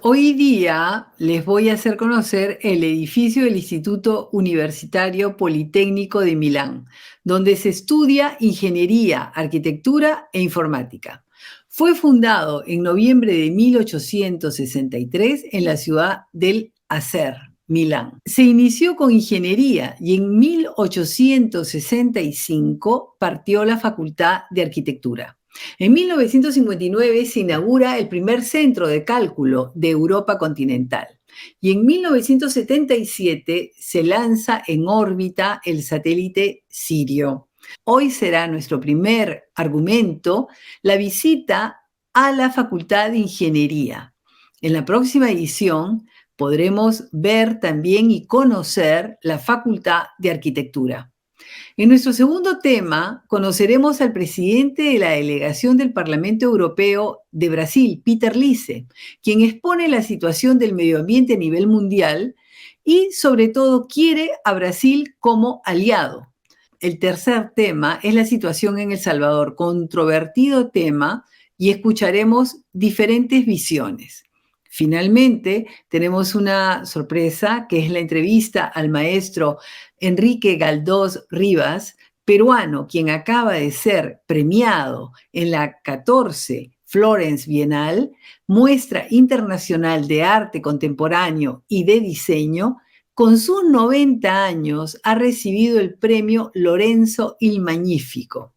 Hoy día les voy a hacer conocer el edificio del Instituto Universitario Politécnico de Milán, donde se estudia ingeniería, arquitectura e informática. Fue fundado en noviembre de 1863 en la ciudad del Acer, Milán. Se inició con ingeniería y en 1865 partió la Facultad de Arquitectura. En 1959 se inaugura el primer centro de cálculo de Europa continental y en 1977 se lanza en órbita el satélite Sirio. Hoy será nuestro primer argumento la visita a la Facultad de Ingeniería. En la próxima edición podremos ver también y conocer la Facultad de Arquitectura. En nuestro segundo tema, conoceremos al presidente de la delegación del Parlamento Europeo de Brasil, Peter Liese, quien expone la situación del medio ambiente a nivel mundial y, sobre todo, quiere a Brasil como aliado. El tercer tema es la situación en El Salvador, controvertido tema, y escucharemos diferentes visiones. Finalmente, tenemos una sorpresa, que es la entrevista al maestro Enrique Galdós Rivas, peruano, quien acaba de ser premiado en la 14 Florence Bienal, muestra internacional de arte contemporáneo y de diseño. Con sus 90 años ha recibido el premio Lorenzo il Magnifico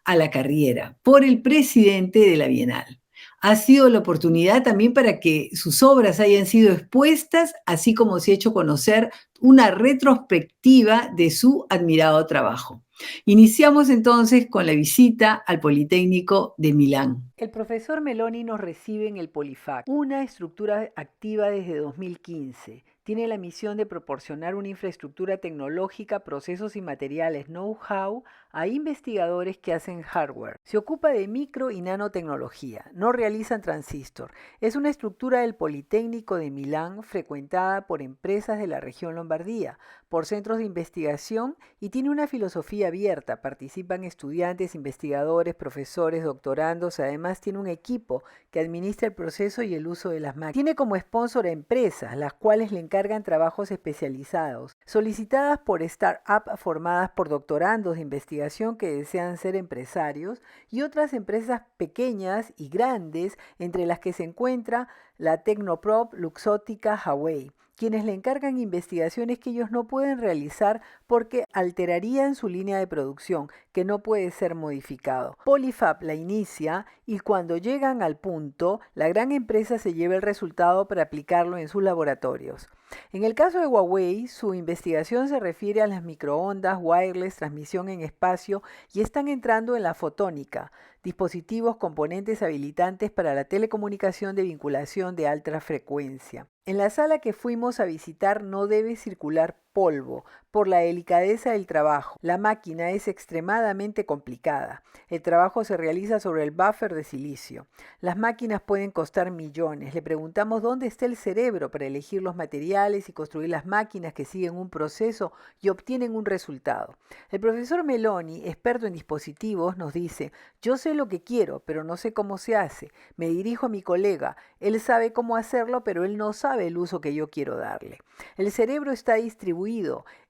a la carrera por el presidente de la Bienal. Ha sido la oportunidad también para que sus obras hayan sido expuestas, así como se ha hecho conocer una retrospectiva de su admirado trabajo. Iniciamos entonces con la visita al Politécnico de Milán. El profesor Meloni nos recibe en el Polifac, una estructura activa desde 2015. Tiene la misión de proporcionar una infraestructura tecnológica, procesos y materiales know-how a investigadores que hacen hardware. Se ocupa de micro y nanotecnología. No realizan transistor. Es una estructura del Politécnico de Milán frecuentada por empresas de la región Lombardía, por centros de investigación y tiene una filosofía abierta. Participan estudiantes, investigadores, profesores, doctorandos. Además tiene un equipo que administra el proceso y el uso de las máquinas. Tiene como sponsor a empresas, las cuales le encargan trabajos especializados, solicitadas por startups formadas por doctorandos de investigación que desean ser empresarios y otras empresas pequeñas y grandes, entre las que se encuentra la Tecnoprop, Luxottica, Huawei, quienes le encargan investigaciones que ellos no pueden realizar porque alterarían su línea de producción, que no puede ser modificado. Polifab la inicia y cuando llegan al punto, la gran empresa se lleva el resultado para aplicarlo en sus laboratorios. En el caso de Huawei, su investigación se refiere a las microondas, wireless, transmisión en espacio y están entrando en la fotónica, dispositivos, componentes habilitantes para la telecomunicación de vinculación de alta frecuencia. En la sala que fuimos a visitar no debe circular polvo por la delicadeza del trabajo. La máquina es extremadamente complicada. El trabajo se realiza sobre el buffer de silicio. Las máquinas pueden costar millones. Le preguntamos dónde está el cerebro para elegir los materiales y construir las máquinas que siguen un proceso y obtienen un resultado. El profesor Meloni, experto en dispositivos, nos dice: yo sé lo que quiero, pero no sé cómo se hace. Me dirijo a mi colega. Él sabe cómo hacerlo, pero él no sabe el uso que yo quiero darle. El cerebro está distribuido.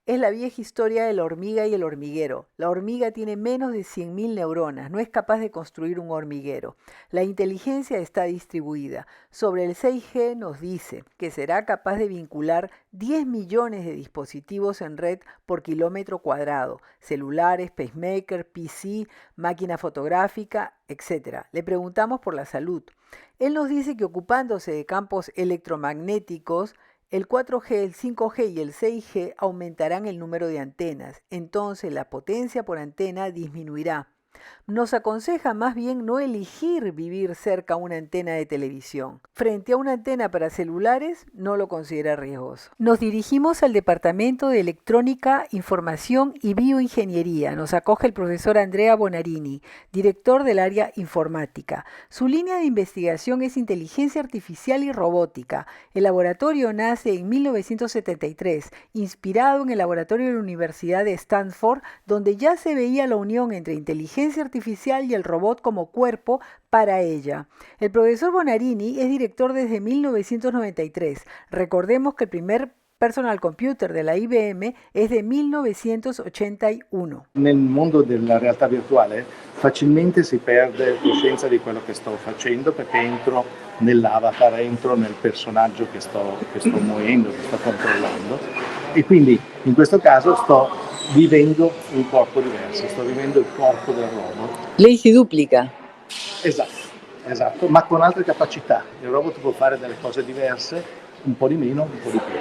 Es la vieja historia de la hormiga y el hormiguero. La hormiga tiene menos de 100.000 neuronas, no es capaz de construir un hormiguero. La inteligencia está distribuida. Sobre el 6G nos dice que será capaz de vincular 10 millones de dispositivos en red por kilómetro cuadrado, celulares, pacemaker, PC, máquina fotográfica, etc. Le preguntamos por la salud. Él nos dice que ocupándose de campos electromagnéticos, el 4G, el 5G y el 6G aumentarán el número de antenas, entonces la potencia por antena disminuirá. Nos aconseja más bien no elegir vivir cerca a una antena de televisión. Frente a una antena para celulares, no lo considera riesgoso. Nos dirigimos al Departamento de Electrónica, Información y Bioingeniería. Nos acoge el profesor Andrea Bonarini, director del área informática. Su línea de investigación es inteligencia artificial y robótica. El laboratorio nace en 1973, inspirado en el laboratorio de la Universidad de Stanford, donde ya se veía la unión entre inteligencia inteligencia artificial y el robot como cuerpo para ella. El profesor Bonarini es director desde 1993. Recordemos que el primer personal computer della IBM è del 1981. Nel mondo della realtà virtuale facilmente si perde coscienza di quello che sto facendo perché entro nell'avatar, entro nel personaggio che sto muovendo, che sto controllando, e quindi in questo caso sto vivendo un corpo diverso, sto vivendo il corpo del robot. Lei si duplica. Esatto, ma con altre capacità. Il robot può fare delle cose diverse, un po' di meno, un po' di più.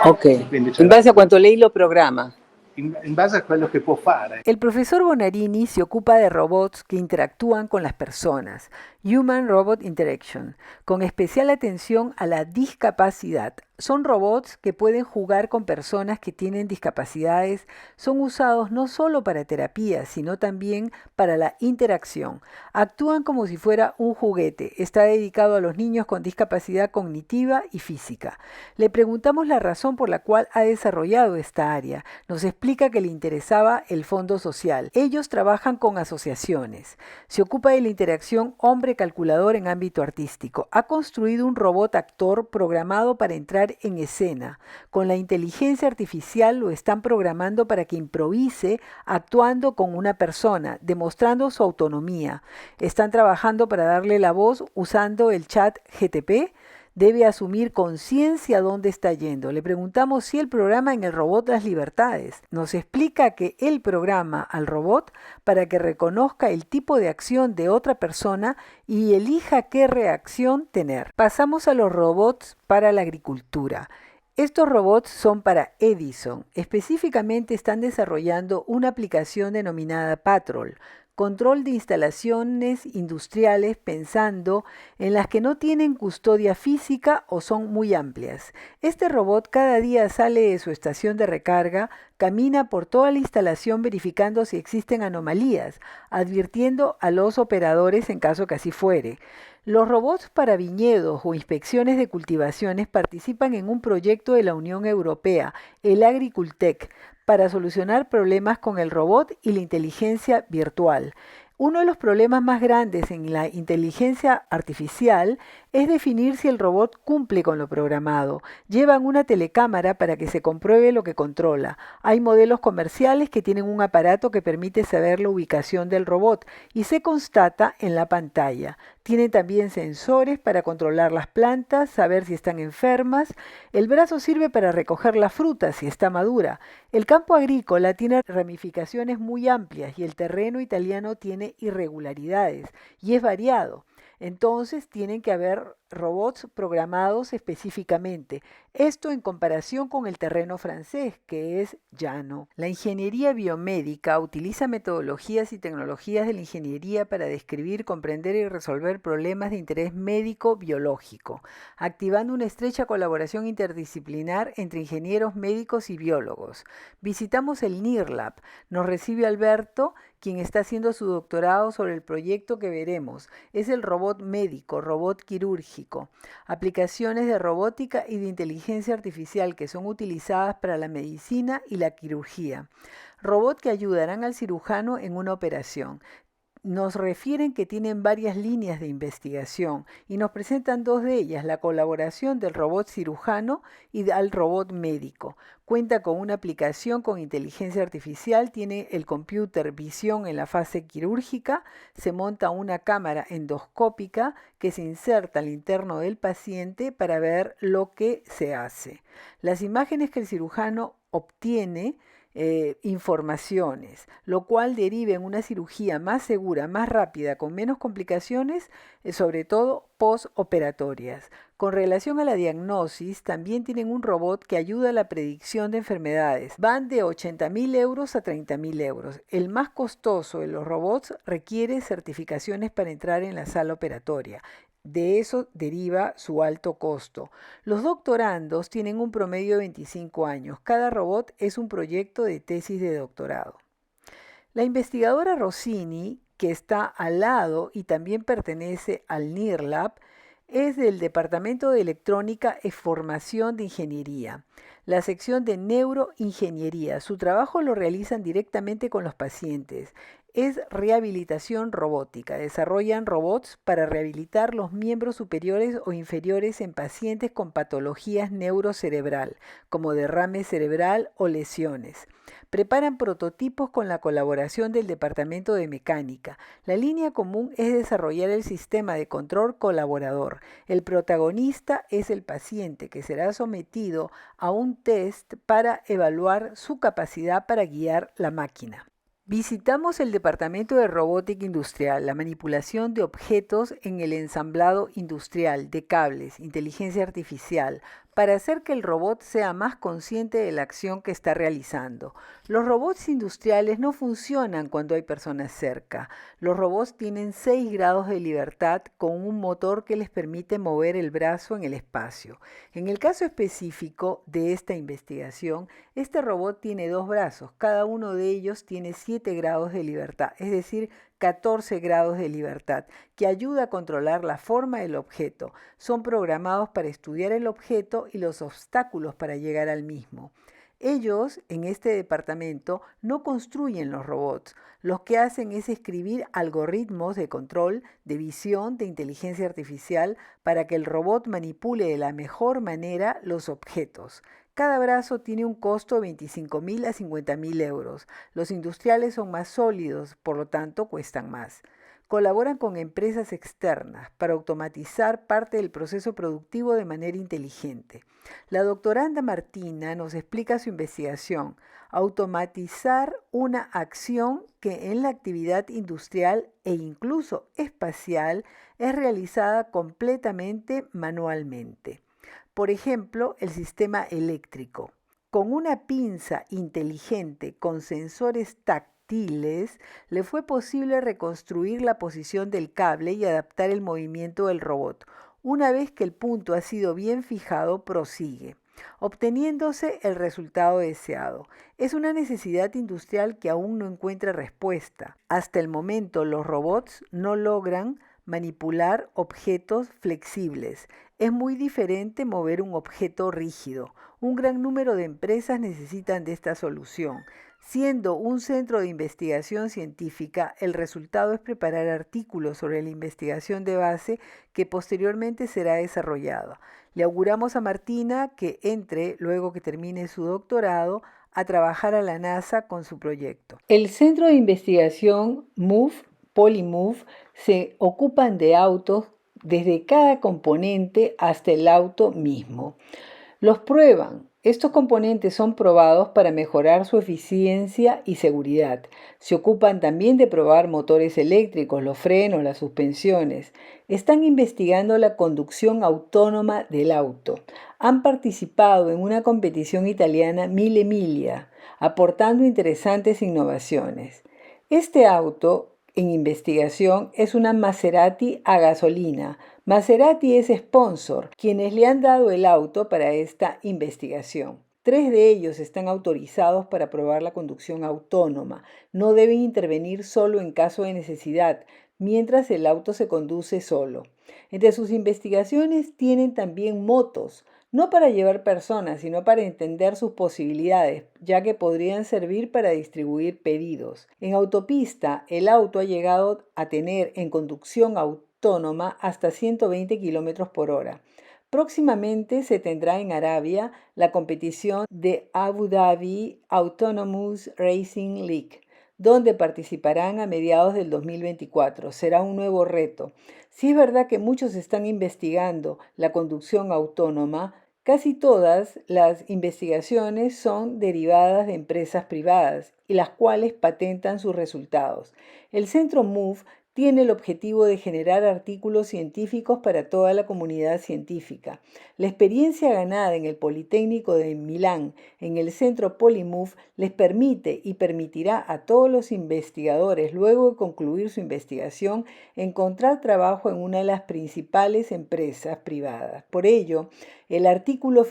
Ok, in base a quanto lei lo programa. In base a quello che può fare. El profesor Bonarini se ocupa de robots que interactúan con las personas, Human-Robot Interaction, con especial atención a la discapacidad. Son robots que pueden jugar con personas que tienen discapacidades, son usados no solo para terapia, sino también para la interacción. Actúan como si fuera un juguete, está dedicado a los niños con discapacidad cognitiva y física. Le preguntamos la razón por la cual ha desarrollado esta área. Nos explica que le interesaba el fondo social. Ellos trabajan con asociaciones. Se ocupa de la interacción hombre-calculador en ámbito artístico. Ha construido un robot actor programado para entrar en escena. Con la inteligencia artificial lo están programando para que improvise actuando con una persona, demostrando su autonomía. Están trabajando para darle la voz usando el chat GTP. Debe asumir conciencia dónde está yendo. Le preguntamos si él programa en el robot las libertades. Nos explica que él programa al robot para que reconozca el tipo de acción de otra persona y elija qué reacción tener. Pasamos a los robots para la agricultura. Estos robots son para Edison. Específicamente están desarrollando una aplicación denominada Patrol, control de instalaciones industriales pensando en las que no tienen custodia física o son muy amplias. Este robot cada día sale de su estación de recarga, camina por toda la instalación verificando si existen anomalías, advirtiendo a los operadores en caso que así fuere. Los robots para viñedos o inspecciones de cultivaciones participan en un proyecto de la Unión Europea, el Agricultech, para solucionar problemas con el robot y la inteligencia virtual. Uno de los problemas más grandes en la inteligencia artificial es definir si el robot cumple con lo programado. Llevan una telecámara para que se compruebe lo que controla. Hay modelos comerciales que tienen un aparato que permite saber la ubicación del robot y se constata en la pantalla. Tienen también sensores para controlar las plantas, saber si están enfermas. El brazo sirve para recoger la fruta si está madura. El campo agrícola tiene ramificaciones muy amplias y el terreno italiano tiene irregularidades y es variado. Entonces tienen que haber robots programados específicamente. Esto en comparación con el terreno francés, que es llano. La ingeniería biomédica utiliza metodologías y tecnologías de la ingeniería para describir, comprender y resolver problemas de interés médico-biológico, activando una estrecha colaboración interdisciplinar entre ingenieros médicos y biólogos. Visitamos el NIRLab. Nos recibe Alberto, quien está haciendo su doctorado sobre el proyecto que veremos. Es el robot médico, robot quirúrgico, aplicaciones de robótica y de inteligencia artificial que son utilizadas para la medicina y la quirugía. Robot que ayudarán al cirujano en una operación. Nos refieren que tienen varias líneas de investigación y nos presentan dos de ellas, la colaboración del robot cirujano y al robot médico. Cuenta con una aplicación con inteligencia artificial, tiene el computer visión en la fase quirúrgica, se monta una cámara endoscópica que se inserta al interno del paciente para ver lo que se hace. Las imágenes que el cirujano obtiene informaciones, lo cual deriva en una cirugía más segura, más rápida, con menos complicaciones, sobre todo postoperatorias. Con relación a la diagnosis, también tienen un robot que ayuda a la predicción de enfermedades. Van de 80.000 euros a 30.000 euros. El más costoso de los robots requiere certificaciones para entrar en la sala operatoria. De eso deriva su alto costo. Los doctorandos tienen un promedio de 25 años. Cada robot es un proyecto de tesis de doctorado. La investigadora Rossini, que está al lado y también pertenece al NIRLab, es del Departamento de Electrónica y Formación de Ingeniería, la sección de Neuroingeniería. Su trabajo lo realizan directamente con los pacientes. es rehabilitación robótica. Desarrollan robots para rehabilitar los miembros superiores o inferiores en pacientes con patologías neurocerebral, como derrame cerebral o lesiones. Preparan prototipos con la colaboración del Departamento de Mecánica. La línea común es desarrollar el sistema de control colaborador. El protagonista es el paciente, que será sometido a un test para evaluar su capacidad para guiar la máquina. Visitamos el Departamento de Robótica Industrial, la manipulación de objetos en el ensamblado industrial de cables, inteligencia artificial, para hacer que el robot sea más consciente de la acción que está realizando. Los robots industriales no funcionan cuando hay personas cerca. Los robots tienen 6 grados de libertad con un motor que les permite mover el brazo en el espacio. En el caso específico de esta investigación, este robot tiene 2 brazos, cada uno de ellos tiene 7 grados de libertad, es decir, 14 grados de libertad, que ayuda a controlar la forma del objeto. Son programados para estudiar el objeto y los obstáculos para llegar al mismo. Ellos, en este departamento, no construyen los robots. Lo que hacen es escribir algoritmos de control, de visión, de inteligencia artificial, para que el robot manipule de la mejor manera los objetos. Cada brazo tiene un costo de 25.000 a 50.000 euros. Los industriales son más sólidos, por lo tanto cuestan más. Colaboran con empresas externas para automatizar parte del proceso productivo de manera inteligente. La doctoranda Martina nos explica su investigación: automatizar una acción que en la actividad industrial e incluso espacial es realizada completamente manualmente. Por ejemplo, el sistema eléctrico. Con una pinza inteligente con sensores táctiles, le fue posible reconstruir la posición del cable y adaptar el movimiento del robot. Una vez que el punto ha sido bien fijado, prosigue, obteniéndose el resultado deseado. Es una necesidad industrial que aún no encuentra respuesta. Hasta el momento, los robots no logran manipular objetos flexibles. Es muy diferente mover un objeto rígido. Un gran número de empresas necesitan de esta solución. Siendo un centro de investigación científica, el resultado es preparar artículos sobre la investigación de base que posteriormente será desarrollada. Le auguramos a Martina que entre, luego que termine su doctorado, a trabajar a la NASA con su proyecto. El centro de investigación MOVE, Polymove, se ocupan de autos desde cada componente hasta el auto mismo. Los prueban. Estos componentes son probados para mejorar su eficiencia y seguridad. Se ocupan también de probar motores eléctricos, los frenos, las suspensiones. Están investigando la conducción autónoma del auto. Han participado en una competición italiana Mille Miglia, aportando interesantes innovaciones. Este auto en investigación es una Maserati a gasolina. Maserati es sponsor, quienes le han dado el auto para esta investigación. 3 de ellos están autorizados para probar la conducción autónoma. No deben intervenir solo en caso de necesidad, mientras el auto se conduce solo. Entre sus investigaciones tienen también motos, no para llevar personas, sino para entender sus posibilidades, ya que podrían servir para distribuir pedidos. En autopista, el auto ha llegado a tener en conducción autónoma hasta 120 km por hora. Próximamente se tendrá en Arabia la competición de Abu Dhabi Autonomous Racing League, donde participarán a mediados del 2024. Será un nuevo reto. Si es verdad que muchos están investigando la conducción autónoma, casi todas las investigaciones son derivadas de empresas privadas y las cuales patentan sus resultados. El centro MOVE tiene el objetivo de generar artículos científicos para toda la comunidad científica. La experiencia ganada en el Politécnico de Milán, en el centro Polymove, les permite y permitirá a todos los investigadores, luego de concluir su investigación, encontrar trabajo en una de las principales empresas privadas. Por ello, el artículo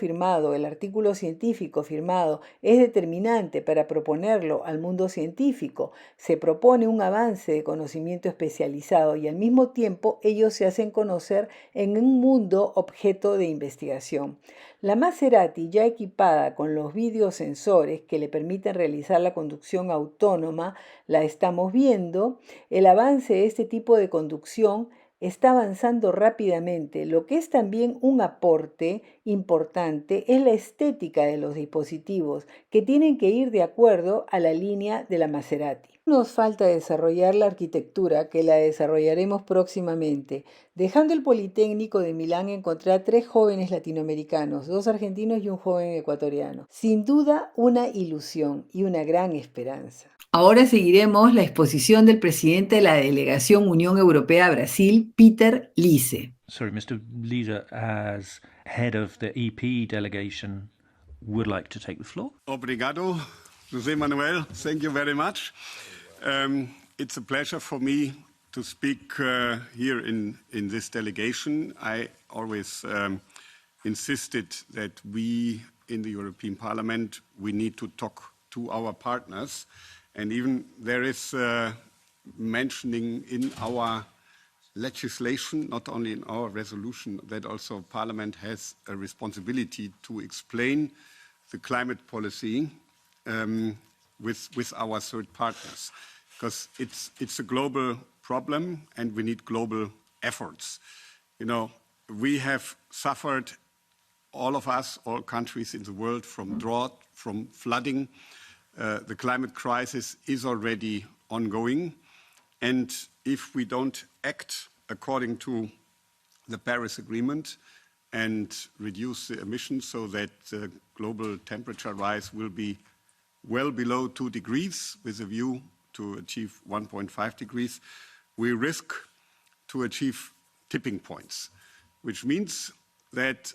científico firmado, es determinante para proponerlo al mundo científico. Se propone un avance de conocimiento específico especializado y al mismo tiempo ellos se hacen conocer en un mundo objeto de investigación. La Maserati, ya equipada con los videosensores que le permiten realizar la conducción autónoma, la estamos viendo. El avance de este tipo de conducción está avanzando rápidamente. Lo que es también un aporte importante es la estética de los dispositivos, que tienen que ir de acuerdo a la línea de la Maserati. Nos falta desarrollar la arquitectura, que la desarrollaremos próximamente. Dejando el Politécnico de Milán encontré a 3 jóvenes latinoamericanos, 2 argentinos y un joven ecuatoriano. Sin duda, una ilusión y una gran esperanza. Ahora seguiremos la exposición del presidente de la delegación Unión Europea Brasil, Peter Liese. Sorry, Mr. Liese, as head of the EP delegation, would like to take the floor. Obrigado, José Manuel. Thank you very much. It's a pleasure for me to speak here in this delegation. I always insisted that we in the European Parliament, we need to talk to our partners. And even there is mentioning in our legislation, not only in our resolution, that also Parliament has a responsibility to explain the climate policy with our third partners, because it's a global problem and we need global efforts. You know, we have suffered, all of us, all countries in the world, from drought, from flooding. The climate crisis is already ongoing, and if we don't act according to the Paris Agreement and reduce the emissions so that global temperature rise will be well below 2 degrees with a view to achieve 1.5 degrees, we risk to achieve tipping points, which means that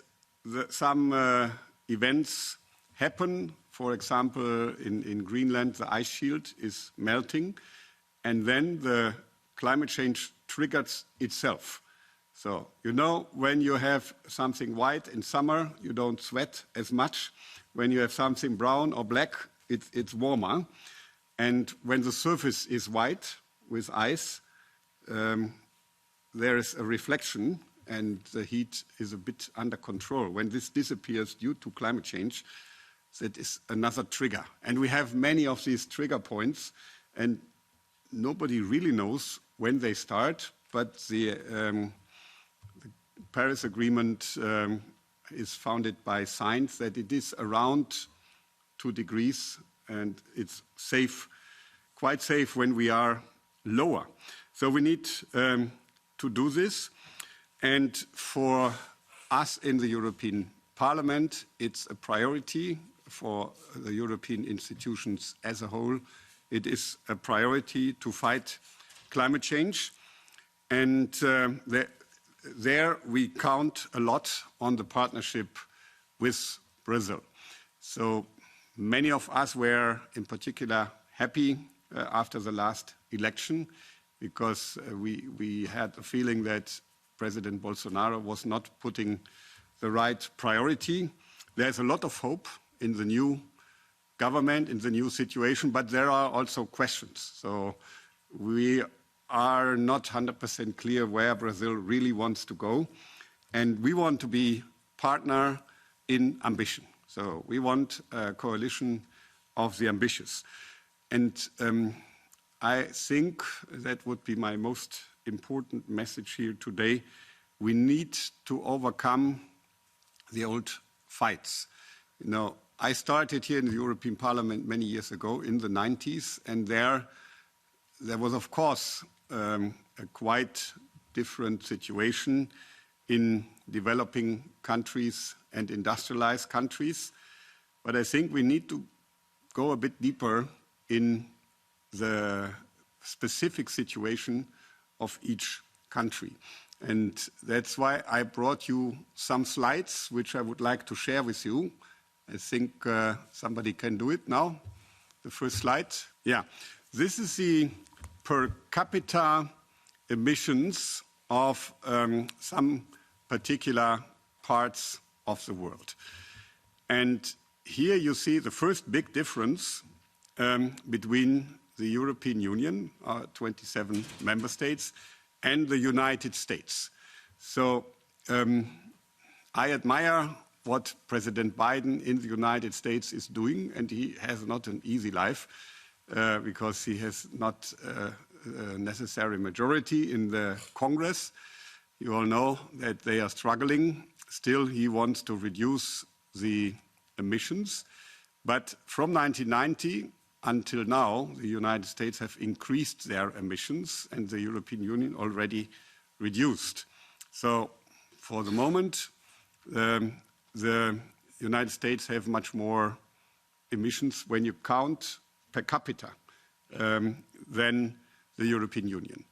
some events happen. For example, in Greenland, the ice shield is melting, and then the climate change triggers itself. So, you know, when you have something white in summer, you don't sweat as much. When you have something brown or black, it's warmer. And when the surface is white with ice, there is a reflection and the heat is a bit under control. When this disappears due to climate change, that is another trigger. And we have many of these trigger points, and nobody really knows when they start, but the Paris Agreement is founded by science that it is around 2 degrees, and it's safe, quite safe when we are lower. So we need to do this, and for us in the European Parliament, it's a priority. For the European institutions as a whole, it is a priority to fight climate change. And there we count a lot on the partnership with Brazil. So many of us were in particular happy after the last election because we had a feeling that President Bolsonaro was not putting the right priority. There's a lot of hope in the new government, in the new situation, but there are also questions. So we are not 100% clear where Brazil really wants to go. And we want to be partner in ambition. So we want a coalition of the ambitious. And I think that would be my most important message here today. We need to overcome the old fights. You know, I started here in the European Parliament many years ago in the 90s, and there was, of course, a quite different situation in developing countries and industrialized countries. But I think we need to go a bit deeper in the specific situation of each country. And that's why I brought you some slides, which I would like to share with you. I think somebody can do it now. The first slide. Yeah, this is the per capita emissions of some particular parts of the world. And here you see the first big difference between the European Union, 27 member states, and the United States. So I admire what President Biden in the United States is doing, and he has not an easy life because he has not a necessary majority in the Congress. You all know that they are struggling. Still, he wants to reduce the emissions. But from 1990 until now, the United States have increased their emissions and the European Union already reduced. So for the moment, the United States have much more emissions when you count per capita than the European Union.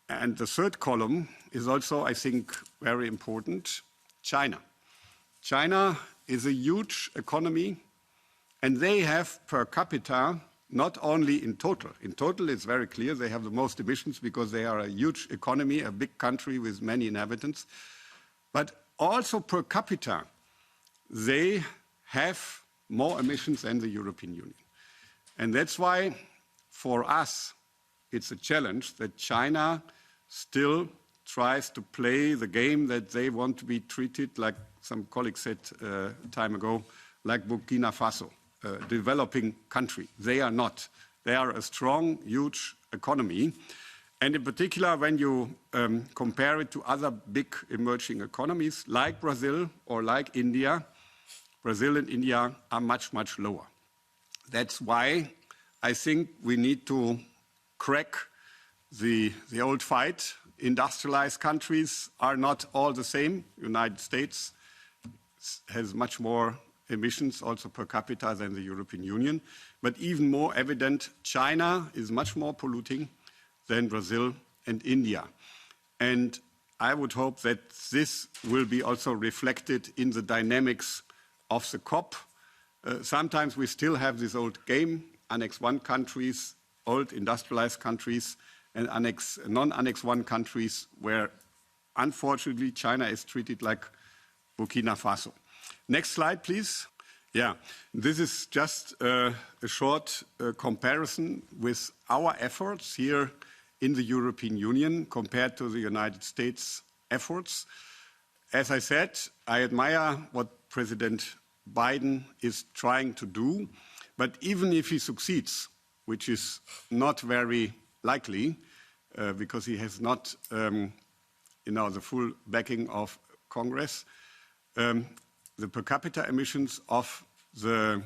And the third column is also, I think, very important, China. China is a huge economy, and they have per capita, not only in total. In total, it's very clear they have the most emissions because they are a huge economy, a big country with many inhabitants. But also per capita, they have more emissions than the European Union. And that's why, for us, it's a challenge that China still tries to play the game that they want to be treated, like some colleagues said a time ago, like Burkina Faso, a developing country. They are not. They are a strong, huge economy. And in particular, when you compare it to other big emerging economies like Brazil or like India, Brazil and India are much, much lower. That's why I think we need to crack the old fight. Industrialized countries are not all the same. United States has much more emissions also per capita than the European Union. But even more evident, China is much more polluting than Brazil and India. And I would hope that this will be also reflected in the dynamics of the COP. Sometimes we still have this old game, Annex 1 countries, old industrialized countries, and non-Annex 1 countries where, unfortunately, China is treated like Burkina Faso. Next slide, please. Yeah, this is just a short comparison with our efforts here in the European Union compared to the United States efforts. As I said, I admire what President Biden is trying to do, but even if he succeeds, which is not very likely, because he has not, the full backing of Congress, the per capita emissions of the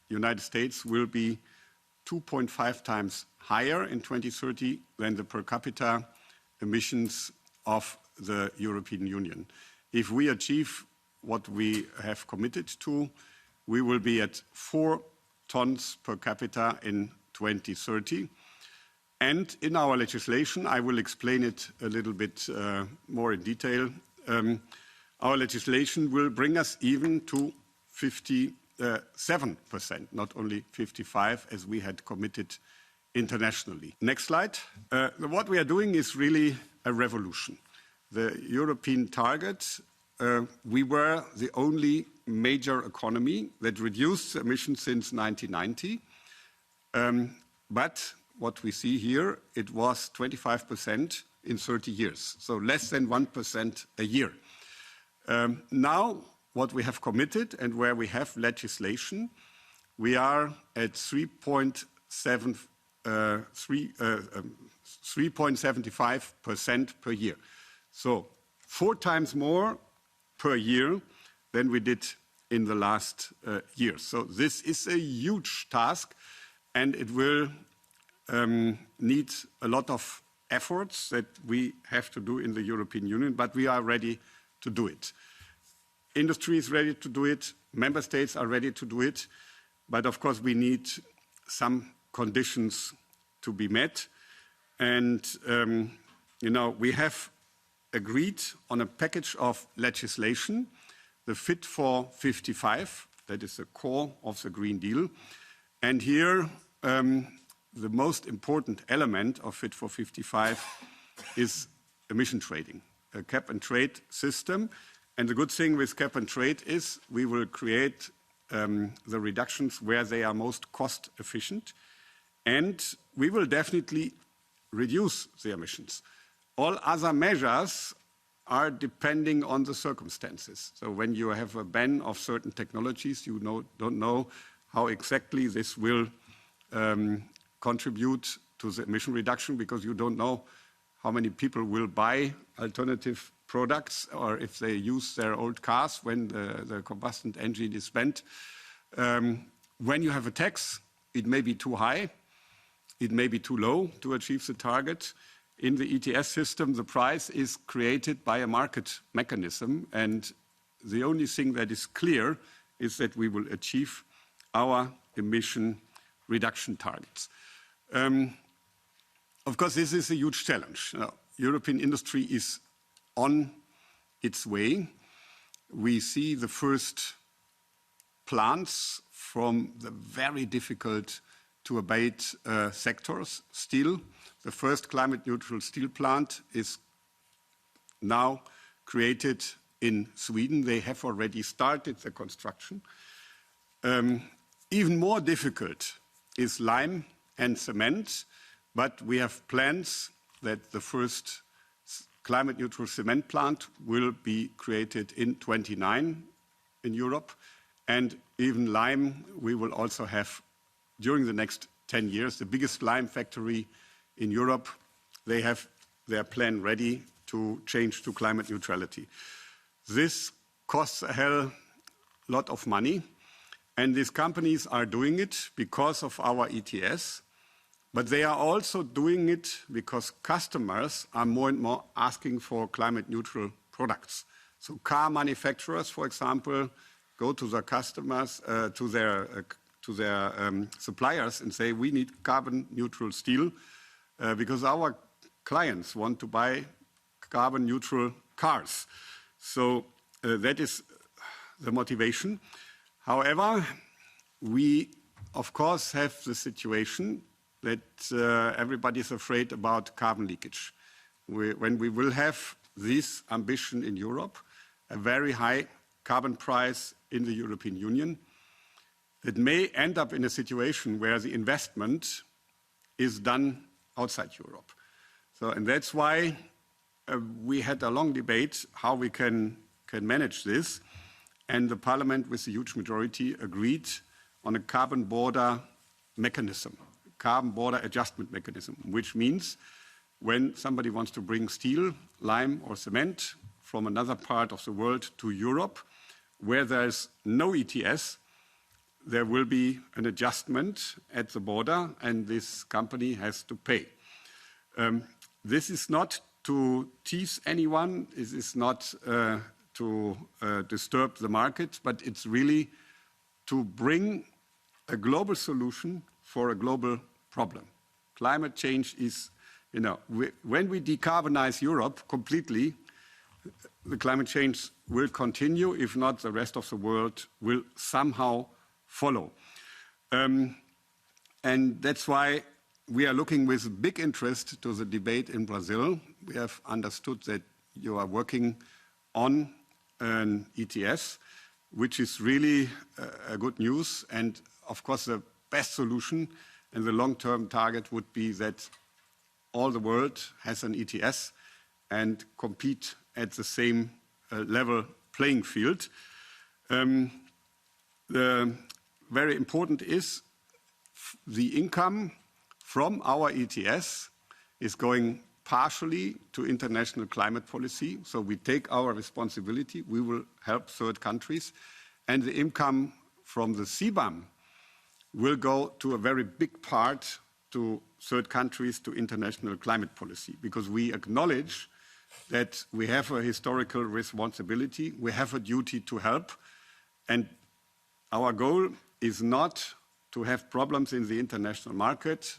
United States will be 2.5 times higher in 2030 than the per capita emissions of the European Union. If we achieve what we have committed to, we will be at 4 tons per capita in 2030. And in our legislation, I will explain it a little bit more in detail, our legislation will bring us even to 57%, not only 55% as we had committed internationally. Next slide. What we are doing is really a revolution. The European target, we were the only major economy that reduced emissions since 1990. But what we see here, it was 25% in 30 years, so less than 1% a year. Now, what we have committed and where we have legislation, we are at 3.75% per year. So 4 times more per year than we did in the last year. So this is a huge task, and it will need a lot of efforts that we have to do in the European Union, but we are ready to do it. Industry is ready to do it. Member states are ready to do it. But of course, we need some conditions to be met. And, we have agreed on a package of legislation, the Fit for 55, that is the core of the Green Deal. And here, the most important element of Fit for 55 is emission trading, a cap and trade system. And the good thing with cap and trade is we will create the reductions where they are most cost efficient. And we will definitely reduce the emissions. All other measures are depending on the circumstances. So when you have a ban of certain technologies, you don't know how exactly this will contribute to the emission reduction, because you don't know how many people will buy alternative products, or if they use their old cars when the combustion engine is spent. When you have a tax, it may be too high, it may be too low to achieve the target. In the ETS system, the price is created by a market mechanism, and the only thing that is clear is that we will achieve our emission reduction targets. Of course, this is a huge challenge. European industry is on its way. We see the first plants from the very difficult to abate sectors. Steel, the first climate-neutral steel plant is now created in Sweden. They have already started the construction. Even more difficult is lime and cement, but we have plans that the first climate-neutral cement plant will be created in 2029 in Europe. And even lime, we will also have, during the next 10 years, the biggest lime factory in Europe. They have their plan ready to change to climate neutrality. This costs a hell lot of money, and these companies are doing it because of our ETS, but they are also doing it because customers are more and more asking for climate neutral products. So car manufacturers, for example, go to their customers, to their suppliers and say, we need carbon neutral steel because our clients want to buy carbon neutral cars. So that is the motivation. However, we of course have the situation that everybody is afraid about carbon leakage. When we will have this ambition in Europe, a very high carbon price in the European Union, it may end up in a situation where the investment is done outside Europe. So, and that's why we had a long debate how we can manage this. And the Parliament, with a huge majority, agreed on a carbon border mechanism, carbon border adjustment mechanism, which means when somebody wants to bring steel, lime or cement from another part of the world to Europe, where there's no ETS, there will be an adjustment at the border, and this company has to pay. This is not to tease anyone. This is not to disturb the market, but it's really to bring a global solution for a global problem. Climate change is, when we decarbonize Europe completely, the climate change will continue. If not, the rest of the world will somehow follow. And that's why we are looking with big interest to the debate in Brazil. We have understood that you are working on an ETS, which is really a good news. And of course, the best solution and the long-term target would be that all the world has an ETS and compete at the same level playing field. The very important is the income from our ETS is going partially to international climate policy. So we take our responsibility. We will help third countries. And the income from the CBAM will go to a very big part to third countries, to international climate policy, because we acknowledge that we have a historical responsibility. We have a duty to help. And our goal is not to have problems in the international market.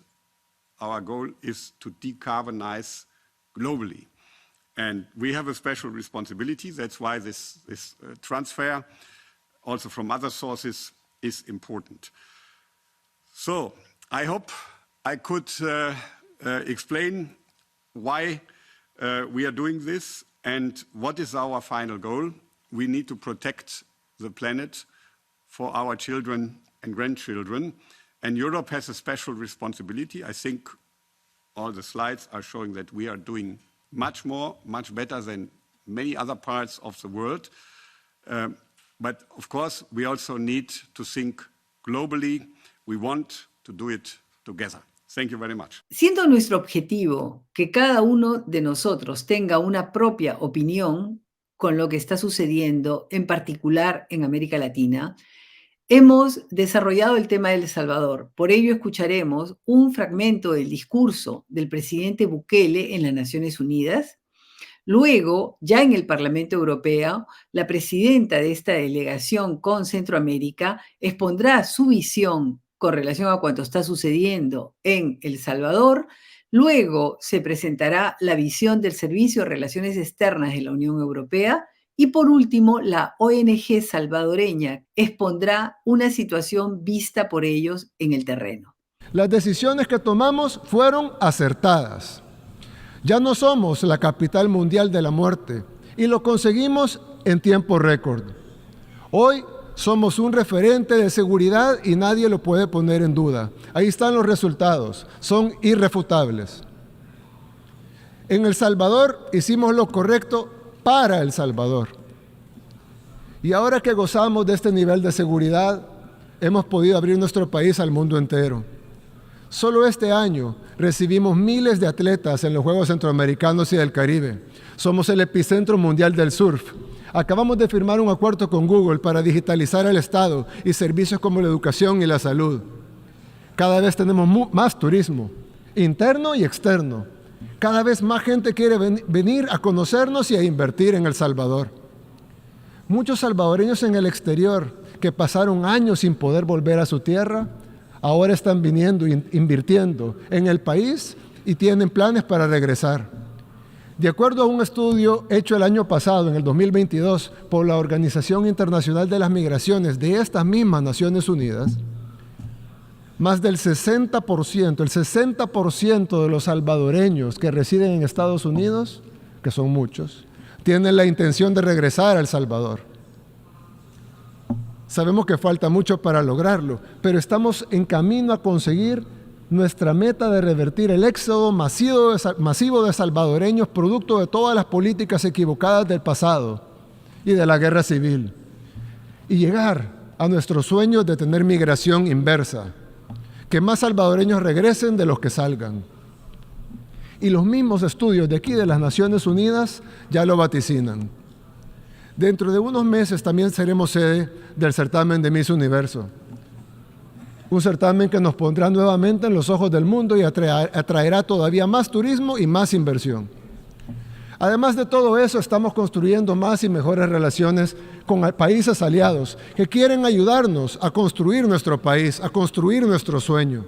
Our goal is to decarbonize globally. And we have a special responsibility. That's why this transfer, also from other sources, is important. So I hope I could explain why we are doing this and what is our final goal. We need to protect the planet for our children and grandchildren. And Europe has a special responsibility. I think all the slides are showing that we are doing much more, much better than many other parts of the world. But of course, we also need to think globally. We want to do it together. Thank you very much. Siendo nuestro objetivo que cada uno de nosotros tenga una propia opinión con lo que está sucediendo, en particular en América Latina, hemos desarrollado el tema de El Salvador. Por ello escucharemos un fragmento del discurso del presidente Bukele en las Naciones Unidas. Luego, ya en el Parlamento Europeo, la presidenta de esta delegación con Centroamérica expondrá su visión con relación a cuanto está sucediendo en El Salvador. Luego se presentará la visión del Servicio de Relaciones Externas de la Unión Europea. Y por último, la ONG salvadoreña expondrá una situación vista por ellos en el terreno. Las decisiones que tomamos fueron acertadas. Ya no somos la capital mundial de la muerte y lo conseguimos en tiempo récord. Hoy somos un referente de seguridad y nadie lo puede poner en duda. Ahí están los resultados, son irrefutables. En El Salvador hicimos lo correcto para El Salvador. Y ahora que gozamos de este nivel de seguridad, hemos podido abrir nuestro país al mundo entero. Solo este año recibimos miles de atletas en los Juegos Centroamericanos y del Caribe. Somos el epicentro mundial del surf. Acabamos de firmar un acuerdo con Google para digitalizar el Estado y servicios como la educación y la salud. Cada vez tenemos más turismo, interno y externo. Cada vez más gente quiere venir a conocernos y a invertir en El Salvador. Muchos salvadoreños en el exterior que pasaron años sin poder volver a su tierra, ahora están viniendo e invirtiendo en el país y tienen planes para regresar. De acuerdo a un estudio hecho el año pasado, en el 2022, por la Organización Internacional de las Migraciones de estas mismas Naciones Unidas, más del 60% de los salvadoreños que residen en Estados Unidos, que son muchos, tienen la intención de regresar a El Salvador. Sabemos que falta mucho para lograrlo, pero estamos en camino a conseguir nuestra meta de revertir el éxodo masivo de salvadoreños producto de todas las políticas equivocadas del pasado y de la guerra civil, y llegar a nuestros sueños de tener migración inversa, que más salvadoreños regresen de los que salgan. Y los mismos estudios de aquí de las Naciones Unidas ya lo vaticinan. Dentro de unos meses también seremos sede del certamen de Miss Universo. Un certamen que nos pondrá nuevamente en los ojos del mundo y atraerá todavía más turismo y más inversión. Además de todo eso, estamos construyendo más y mejores relaciones con países aliados que quieren ayudarnos a construir nuestro país, a construir nuestro sueño.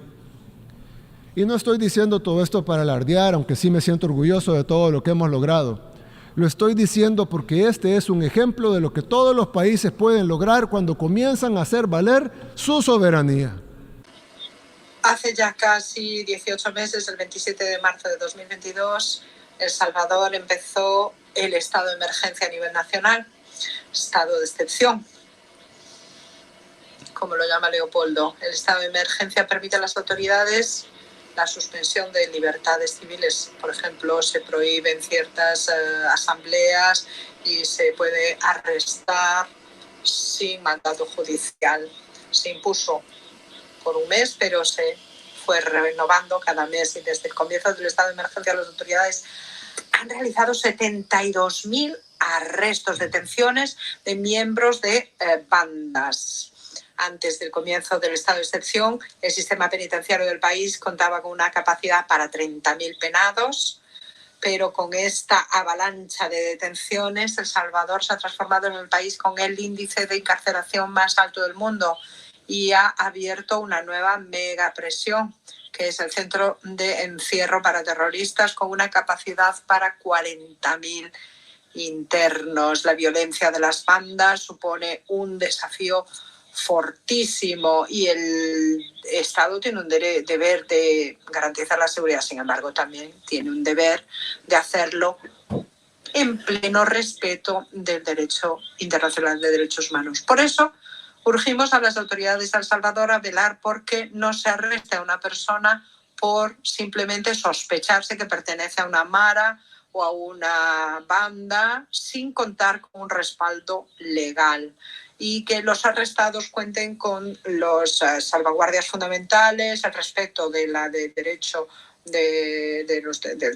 Y no estoy diciendo todo esto para alardear, aunque sí me siento orgulloso de todo lo que hemos logrado. Lo estoy diciendo porque este es un ejemplo de lo que todos los países pueden lograr cuando comienzan a hacer valer su soberanía. Hace ya casi 18 meses, el 27 de marzo de 2022, El Salvador empezó el estado de emergencia a nivel nacional, estado de excepción, como lo llama Leopoldo. El estado de emergencia permite a las autoridades la suspensión de libertades civiles. Por ejemplo, se prohíben ciertas asambleas y se puede arrestar sin mandato judicial. Se impuso por un mes, pero se fue renovando cada mes, y desde el comienzo del estado de emergencia las autoridades han realizado 72.000 arrestos, detenciones de miembros de bandas. Antes del comienzo del estado de excepción, el sistema penitenciario del país contaba con una capacidad para 30.000 penados, pero con esta avalancha de detenciones, El Salvador se ha transformado en el país con el índice de encarcelación más alto del mundo y ha abierto una nueva megaprisión, que es el centro de encierro para terroristas, con una capacidad para 40.000 internos. La violencia de las bandas supone un desafío fortísimo y el Estado tiene un deber de garantizar la seguridad. Sin embargo, también tiene un deber de hacerlo en pleno respeto del derecho internacional de derechos humanos. Por eso, Urgimos a las autoridades de El Salvador a velar porque no se arreste a una persona por simplemente sospecharse que pertenece a una mara o a una banda sin contar con un respaldo legal, y que los arrestados cuenten con las salvaguardias fundamentales, el respeto de la derecho de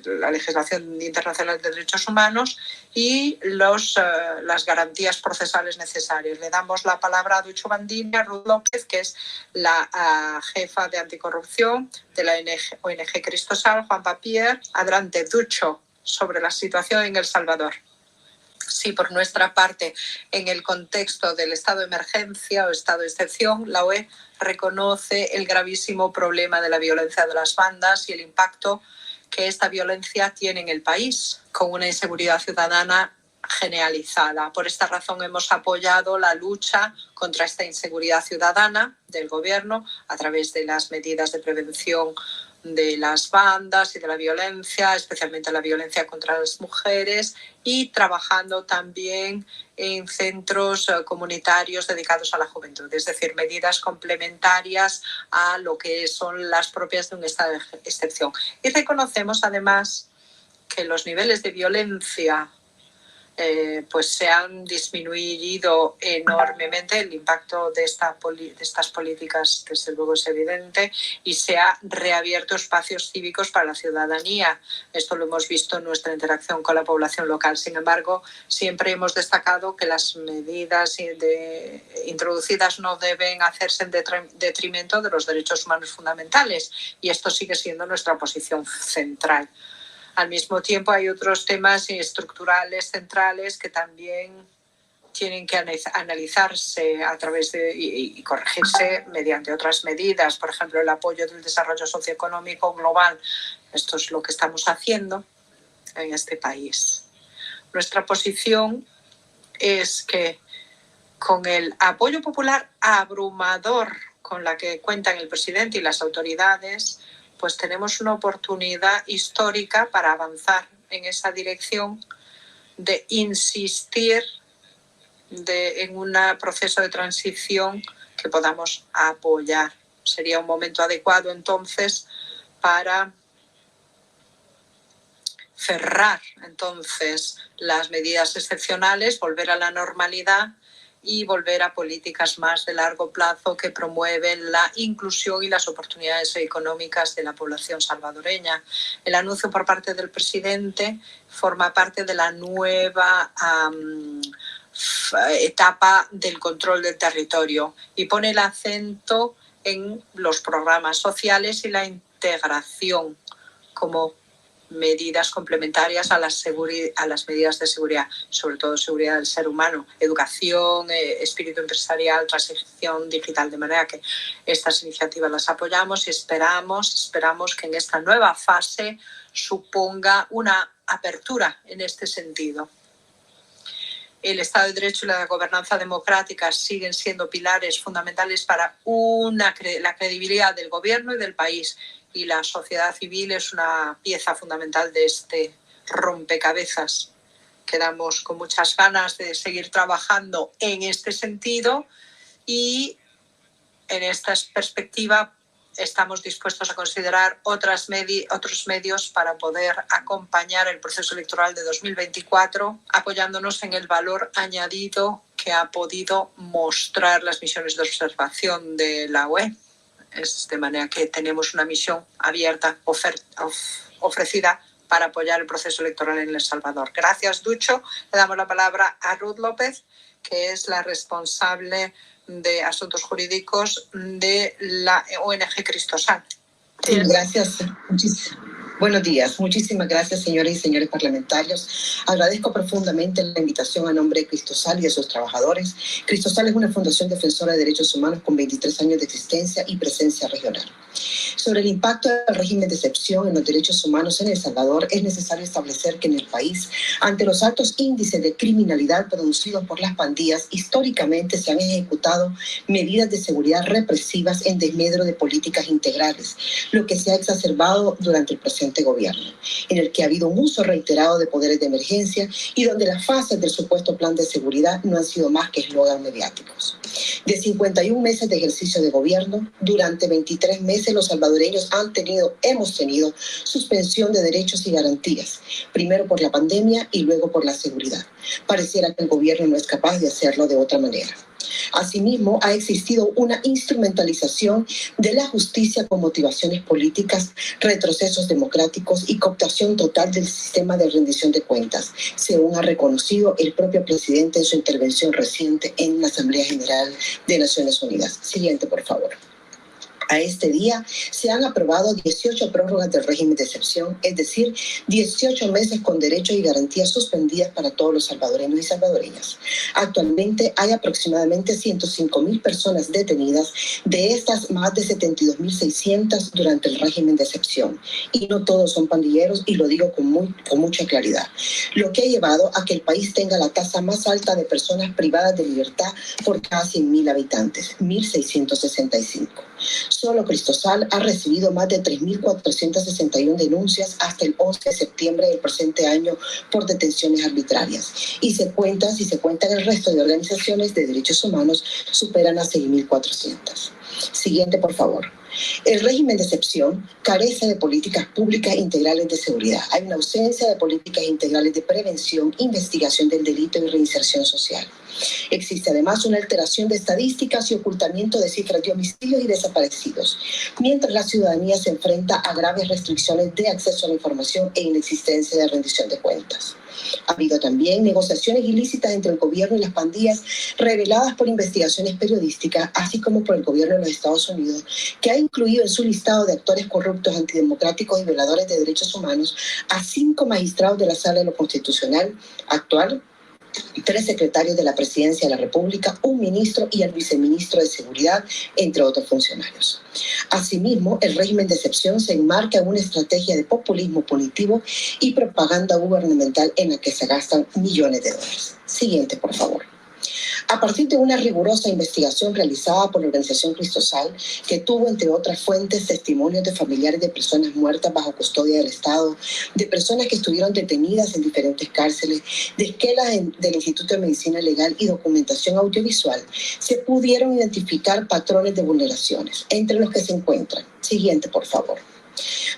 la legislación internacional de derechos humanos y las garantías procesales necesarias. Le damos la palabra a Ducho Bandini, a Ruth López, que es la jefa de anticorrupción de la ONG Cristosal, Juan Papier. Adelante, Ducho, sobre la situación en El Salvador. Sí, por nuestra parte, en el contexto del estado de emergencia o estado de excepción, la UE reconoce el gravísimo problema de la violencia de las bandas y el impacto que esta violencia tiene en el país, con una inseguridad ciudadana generalizada. Por esta razón hemos apoyado la lucha contra esta inseguridad ciudadana del gobierno a través de las medidas de prevención de las bandas y de la violencia, especialmente la violencia contra las mujeres, y trabajando también en centros comunitarios dedicados a la juventud, es decir, medidas complementarias a lo que son las propias de un estado de excepción. Y reconocemos además que los niveles de violencia pues se han disminuido enormemente. El impacto de estas políticas, desde luego, es evidente, y se ha reabierto espacios cívicos para la ciudadanía. Esto lo hemos visto en nuestra interacción con la población local. Sin embargo, siempre hemos destacado que las medidas introducidas no deben hacerse en detrimento de los derechos humanos fundamentales, y esto sigue siendo nuestra posición central. Al mismo tiempo, hay otros temas estructurales centrales que también tienen que analizarse a través y corregirse mediante otras medidas. Por ejemplo, el apoyo del desarrollo socioeconómico global. Esto es lo que estamos haciendo en este país. Nuestra posición es que con el apoyo popular abrumador con la que cuentan el presidente y las autoridades, pues tenemos una oportunidad histórica para avanzar en esa dirección de insistir en un proceso de transición que podamos apoyar. Sería un momento adecuado entonces para cerrar entonces las medidas excepcionales, volver a la normalidad y volver a políticas más de largo plazo que promueven la inclusión y las oportunidades económicas de la población salvadoreña. El anuncio por parte del presidente forma parte de la nueva etapa del control del territorio y pone el acento en los programas sociales y la integración como medidas complementarias a las medidas de seguridad, sobre todo seguridad del ser humano, educación, espíritu empresarial, transición digital, de manera que estas iniciativas las apoyamos y esperamos que en esta nueva fase suponga una apertura en este sentido. El Estado de Derecho y la gobernanza democrática siguen siendo pilares fundamentales para la credibilidad del gobierno y del país, y la sociedad civil es una pieza fundamental de este rompecabezas. Quedamos con muchas ganas de seguir trabajando en este sentido y en esta perspectiva estamos dispuestos a considerar otros medios para poder acompañar el proceso electoral de 2024, apoyándonos en el valor añadido que ha podido mostrar las misiones de observación de la UE. Es de manera que tenemos una misión abierta, ofrecida para apoyar el proceso electoral en El Salvador. Gracias, Ducho. Le damos la palabra a Ruth López, que es la responsable de asuntos jurídicos de la ONG Cristosal. Gracias. Buenos días. Muchísimas gracias, señoras y señores parlamentarios. Agradezco profundamente la invitación a nombre de Cristosal y de sus trabajadores. Cristosal es una fundación defensora de derechos humanos con 23 años de existencia y presencia regional. Sobre el impacto del régimen de excepción en los derechos humanos en El Salvador, es necesario establecer que en el país, ante los altos índices de criminalidad producidos por las pandillas, históricamente se han ejecutado medidas de seguridad represivas en desmedro de políticas integrales, lo que se ha exacerbado durante el presente presente gobierno, en el que ha habido un uso reiterado de poderes de emergencia y donde las fases del supuesto plan de seguridad no han sido más que eslogan mediáticos. De 51 meses de ejercicio de gobierno, durante 23 meses los salvadoreños hemos tenido suspensión de derechos y garantías, primero por la pandemia y luego por la seguridad. Pareciera que el gobierno no es capaz de hacerlo de otra manera. Asimismo, ha existido una instrumentalización de la justicia con motivaciones políticas, retrocesos democráticos y cooptación total del sistema de rendición de cuentas, según ha reconocido el propio presidente en su intervención reciente en la Asamblea General de Naciones Unidas. Siguiente, por favor. A este día se han aprobado 18 prórrogas del régimen de excepción, es decir, 18 meses con derechos y garantías suspendidas para todos los salvadoreños y salvadoreñas. Actualmente hay aproximadamente 105.000 personas detenidas, de estas más de 72.600 durante el régimen de excepción. Y no todos son pandilleros, y lo digo con mucha claridad. Lo que ha llevado a que el país tenga la tasa más alta de personas privadas de libertad por cada 100.000 habitantes, 1.665. Solo Cristosal ha recibido más de 3.461 denuncias hasta el 11 de septiembre del presente año por detenciones arbitrarias. Y si se cuentan el resto de organizaciones de derechos humanos, superan a 6.400. Siguiente, por favor. El régimen de excepción carece de políticas públicas integrales de seguridad. Hay una ausencia de políticas integrales de prevención, investigación del delito y reinserción social. Existe además una alteración de estadísticas y ocultamiento de cifras de homicidios y desaparecidos, mientras la ciudadanía se enfrenta a graves restricciones de acceso a la información e inexistencia de rendición de cuentas. Ha habido también negociaciones ilícitas entre el gobierno y las pandillas reveladas por investigaciones periodísticas, así como por el gobierno de los Estados Unidos, que ha incluido en su listado de actores corruptos, antidemocráticos y violadores de derechos humanos a 5 magistrados de la Sala de lo Constitucional actual, 3 secretarios de la Presidencia de la República, un ministro y el viceministro de Seguridad, entre otros funcionarios. Asimismo, el régimen de excepción se enmarca en una estrategia de populismo punitivo y propaganda gubernamental en la que se gastan millones de dólares. Siguiente, por favor. A partir de una rigurosa investigación realizada por la organización Cristosal, que tuvo, entre otras fuentes, testimonios de familiares de personas muertas bajo custodia del Estado, de personas que estuvieron detenidas en diferentes cárceles, de esquelas del Instituto de Medicina Legal y documentación audiovisual, se pudieron identificar patrones de vulneraciones, entre los que se encuentran. Siguiente, por favor.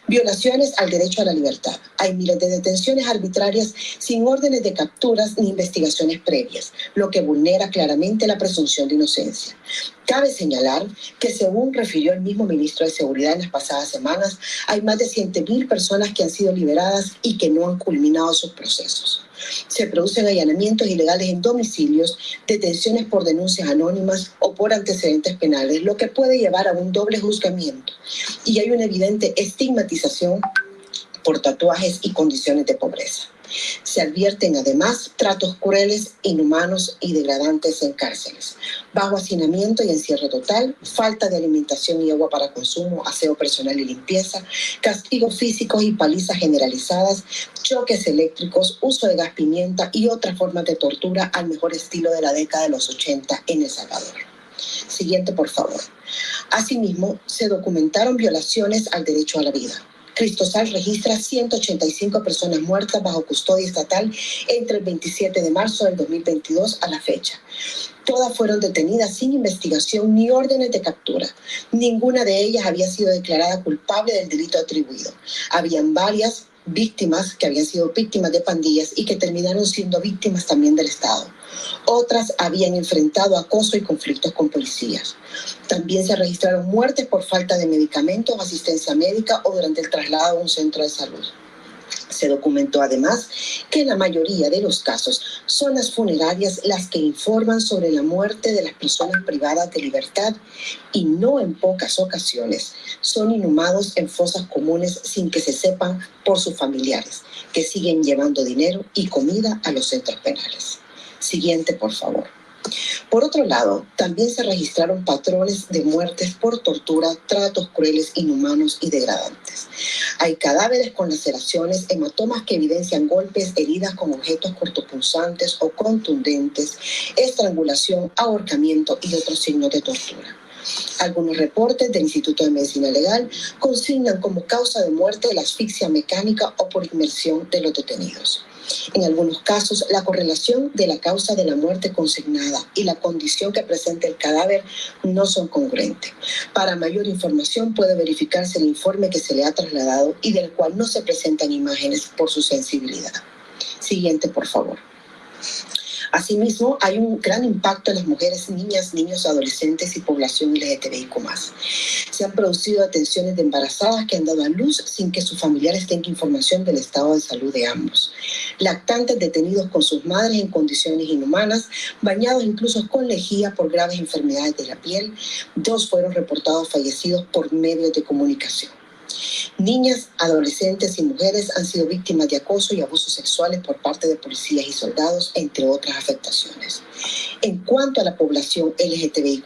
Violaciones al derecho a la libertad. Hay miles de detenciones arbitrarias sin órdenes de capturas ni investigaciones previas, lo que vulnera claramente la presunción de inocencia. Cabe señalar que, según refirió el mismo ministro de Seguridad en las pasadas semanas, hay más de 100.000 personas que han sido liberadas y que no han culminado sus procesos. Se producen allanamientos ilegales en domicilios, detenciones por denuncias anónimas o por antecedentes penales, lo que puede llevar a un doble juzgamiento. Y hay una evidente estigmatización por tatuajes y condiciones de pobreza. Se advierten además tratos crueles, inhumanos y degradantes en cárceles, bajo hacinamiento y encierro total, falta de alimentación y agua para consumo, aseo personal y limpieza, castigos físicos y palizas generalizadas, choques eléctricos, uso de gas pimienta y otras formas de tortura al mejor estilo de la década de los 80 en El Salvador. Siguiente, por favor. Asimismo, se documentaron violaciones al derecho a la vida. Cristosal registra 185 personas muertas bajo custodia estatal entre el 27 de marzo del 2022 a la fecha. Todas fueron detenidas sin investigación ni órdenes de captura. Ninguna de ellas había sido declarada culpable del delito atribuido. Habían varias víctimas que habían sido víctimas de pandillas y que terminaron siendo víctimas también del Estado. Otras habían enfrentado acoso y conflictos con policías. También se registraron muertes por falta de medicamentos, asistencia médica o durante el traslado a un centro de salud. Se documentó además que en la mayoría de los casos son las funerarias las que informan sobre la muerte de las personas privadas de libertad y no en pocas ocasiones son inhumados en fosas comunes sin que se sepan por sus familiares, que siguen llevando dinero y comida a los centros penales. Siguiente, por favor. Por otro lado, también se registraron patrones de muertes por tortura, tratos crueles, inhumanos y degradantes. Hay cadáveres con laceraciones, hematomas que evidencian golpes, heridas con objetos cortopunzantes o contundentes, estrangulación, ahorcamiento y otros signos de tortura. Algunos reportes del Instituto de Medicina Legal consignan como causa de muerte la asfixia mecánica o por inmersión de los detenidos. En algunos casos, la correlación de la causa de la muerte consignada y la condición que presenta el cadáver no son congruentes. Para mayor información puede verificarse el informe que se le ha trasladado y del cual no se presentan imágenes por su sensibilidad. Siguiente, por favor. Asimismo, hay un gran impacto en las mujeres, niñas, niños, adolescentes y población LGTBIQ+. Se han producido detenciones de embarazadas que han dado a luz sin que sus familiares tengan información del estado de salud de ambos. Lactantes detenidos con sus madres en condiciones inhumanas, bañados incluso con lejía por graves enfermedades de la piel. 2 fueron reportados fallecidos por medios de comunicación. Niñas, adolescentes y mujeres han sido víctimas de acoso y abusos sexuales por parte de policías y soldados, entre otras afectaciones. En cuanto a la población LGTBIQ+,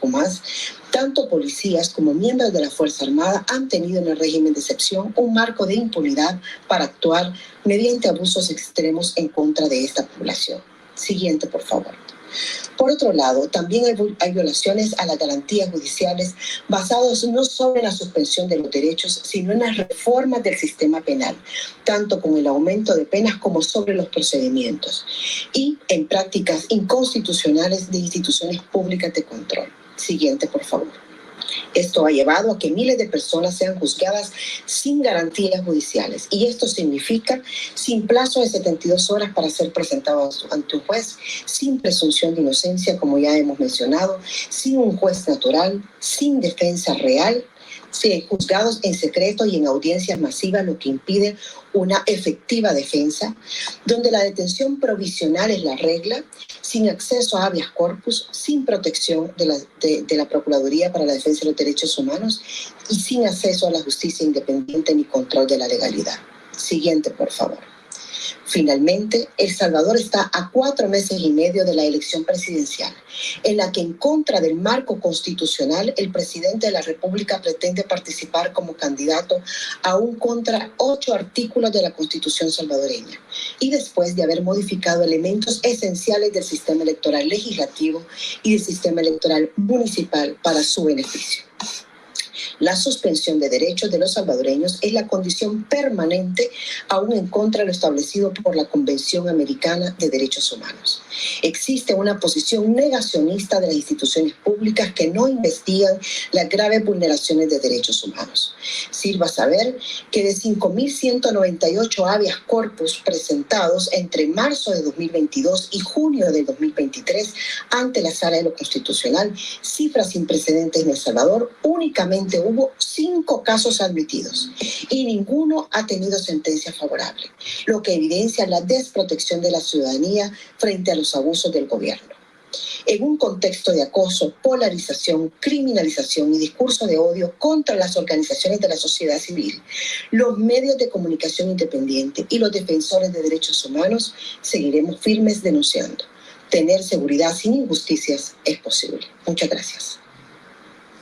tanto policías como miembros de la Fuerza Armada han tenido en el régimen de excepción un marco de impunidad para actuar mediante abusos extremos en contra de esta población. Siguiente, por favor. Por otro lado, también hay violaciones a las garantías judiciales basadas no solo en la suspensión de los derechos, sino en las reformas del sistema penal, tanto con el aumento de penas como sobre los procedimientos, y en prácticas inconstitucionales de instituciones públicas de control. Siguiente, por favor. Esto ha llevado a que miles de personas sean juzgadas sin garantías judiciales, y esto significa sin plazo de 72 horas para ser presentados ante un juez, sin presunción de inocencia, como ya hemos mencionado, sin un juez natural, sin defensa real, juzgados en secreto y en audiencias masivas, lo que impide una efectiva defensa, donde la detención provisional es la regla, sin acceso a habeas corpus, sin protección de la Procuraduría para la Defensa de los Derechos Humanos y sin acceso a la justicia independiente ni control de la legalidad. Siguiente, por favor. Finalmente, El Salvador está a 4 meses y medio de la elección presidencial, en la que, en contra del marco constitucional, el presidente de la República pretende participar como candidato aún contra 8 artículos de la Constitución salvadoreña, y después de haber modificado elementos esenciales del sistema electoral legislativo y del sistema electoral municipal para su beneficio. La suspensión de derechos de los salvadoreños es la condición permanente, aún en contra de lo establecido por la Convención Americana de Derechos Humanos. Existe una posición negacionista de las instituciones públicas que no investigan las graves vulneraciones de derechos humanos. Sirva saber que de 5.198 habeas corpus presentados entre marzo de 2022 y junio de 2023 ante la Sala de lo Constitucional, cifras sin precedentes en El Salvador, únicamente hubo 5 casos admitidos y ninguno ha tenido sentencia favorable, lo que evidencia la desprotección de la ciudadanía frente a los abusos del gobierno. En un contexto de acoso, polarización, criminalización y discurso de odio contra las organizaciones de la sociedad civil, los medios de comunicación independientes y los defensores de derechos humanos seguiremos firmes denunciando. Tener seguridad sin injusticias es posible. Muchas gracias.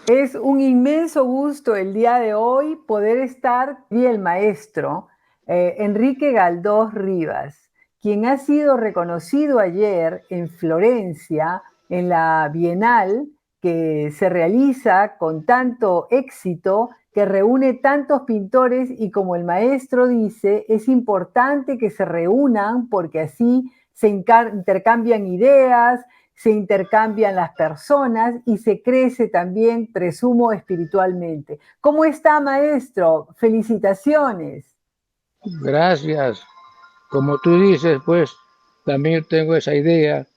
Es un inmenso gusto el día de hoy poder estar y el maestro Enrique Galdós Rivas, quien ha sido reconocido ayer en Florencia, en la Bienal que se realiza con tanto éxito, que reúne tantos pintores, y como el maestro dice, es importante que se reúnan porque así se intercambian ideas, se intercambian las personas y se crece también, presumo, espiritualmente. ¿Cómo está, maestro? Felicitaciones. Gracias. Como tú dices, pues también tengo esa idea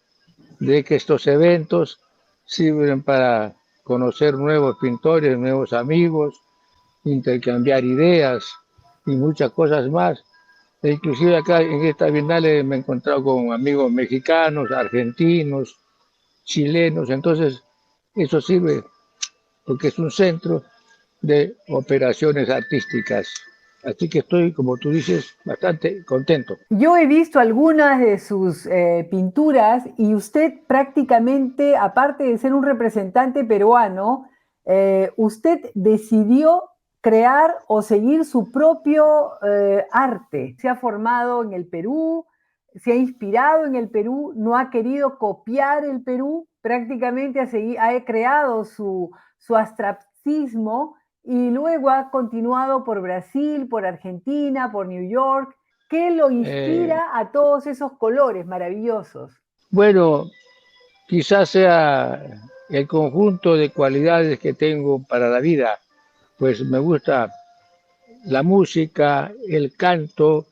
de que estos eventos sirven para conocer nuevos pintores, nuevos amigos, intercambiar ideas y muchas cosas más. E inclusive acá en esta Bienal me he encontrado con amigos mexicanos, argentinos, chilenos. Entonces eso sirve porque es un centro de operaciones artísticas. Así que estoy, como tú dices, bastante contento. Yo he visto algunas de sus pinturas y usted prácticamente, aparte de ser un representante peruano, usted decidió crear o seguir su propio arte. Se ha formado en el Perú, se ha inspirado en el Perú, no ha querido copiar el Perú, prácticamente ha creado su su abstractismo y luego ha continuado por Brasil, por Argentina, por New York. ¿Qué lo inspira a todos esos colores maravillosos? Bueno, quizás sea el conjunto de cualidades que tengo para la vida, pues me gusta la música, el canto,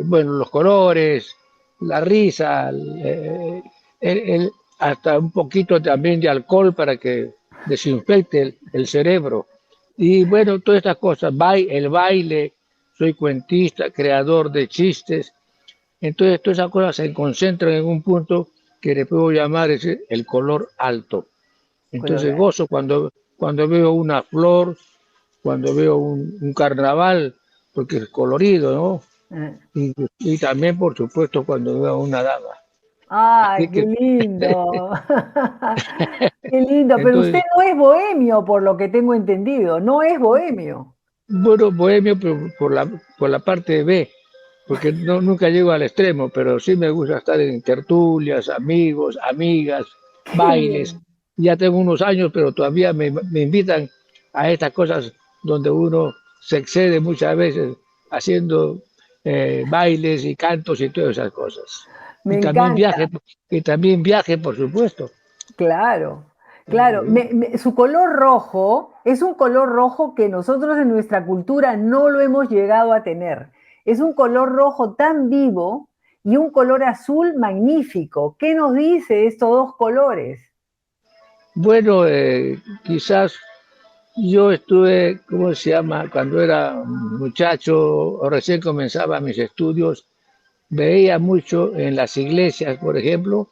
bueno, los colores, la risa, hasta un poquito también de alcohol para que desinfecte el cerebro. Y bueno, todas estas cosas, el baile, soy cuentista, creador de chistes. Entonces todas esas cosas se concentran en un punto que le puedo llamar el color alto. Entonces gozo cuando veo una flor, cuando veo un carnaval, porque es colorido, ¿no? Y también, por supuesto, cuando veo una dama. ¡Ay, qué lindo! ¡Qué lindo! Pero Entonces, usted no es bohemio, por lo que tengo entendido. No es bohemio. bueno, bohemio, pero por la parte B, porque nunca llego al extremo, pero sí me gusta estar en tertulias, amigos, amigas, Qué bailes. bien. Ya tengo unos años, pero todavía me invitan a estas cosas donde uno se excede muchas veces haciendo bailes y cantos y todas esas cosas. Me encanta. Y también viaje, por supuesto. Claro, claro. Su color rojo es un color rojo que nosotros en nuestra cultura no lo hemos llegado a tener. Es un color rojo tan vivo y un color azul magnífico. ¿Qué nos dice estos dos colores? Bueno, quizás yo estuve, ¿cómo se llama? Cuando era muchacho o recién comenzaba mis estudios, veía mucho en las iglesias, por ejemplo,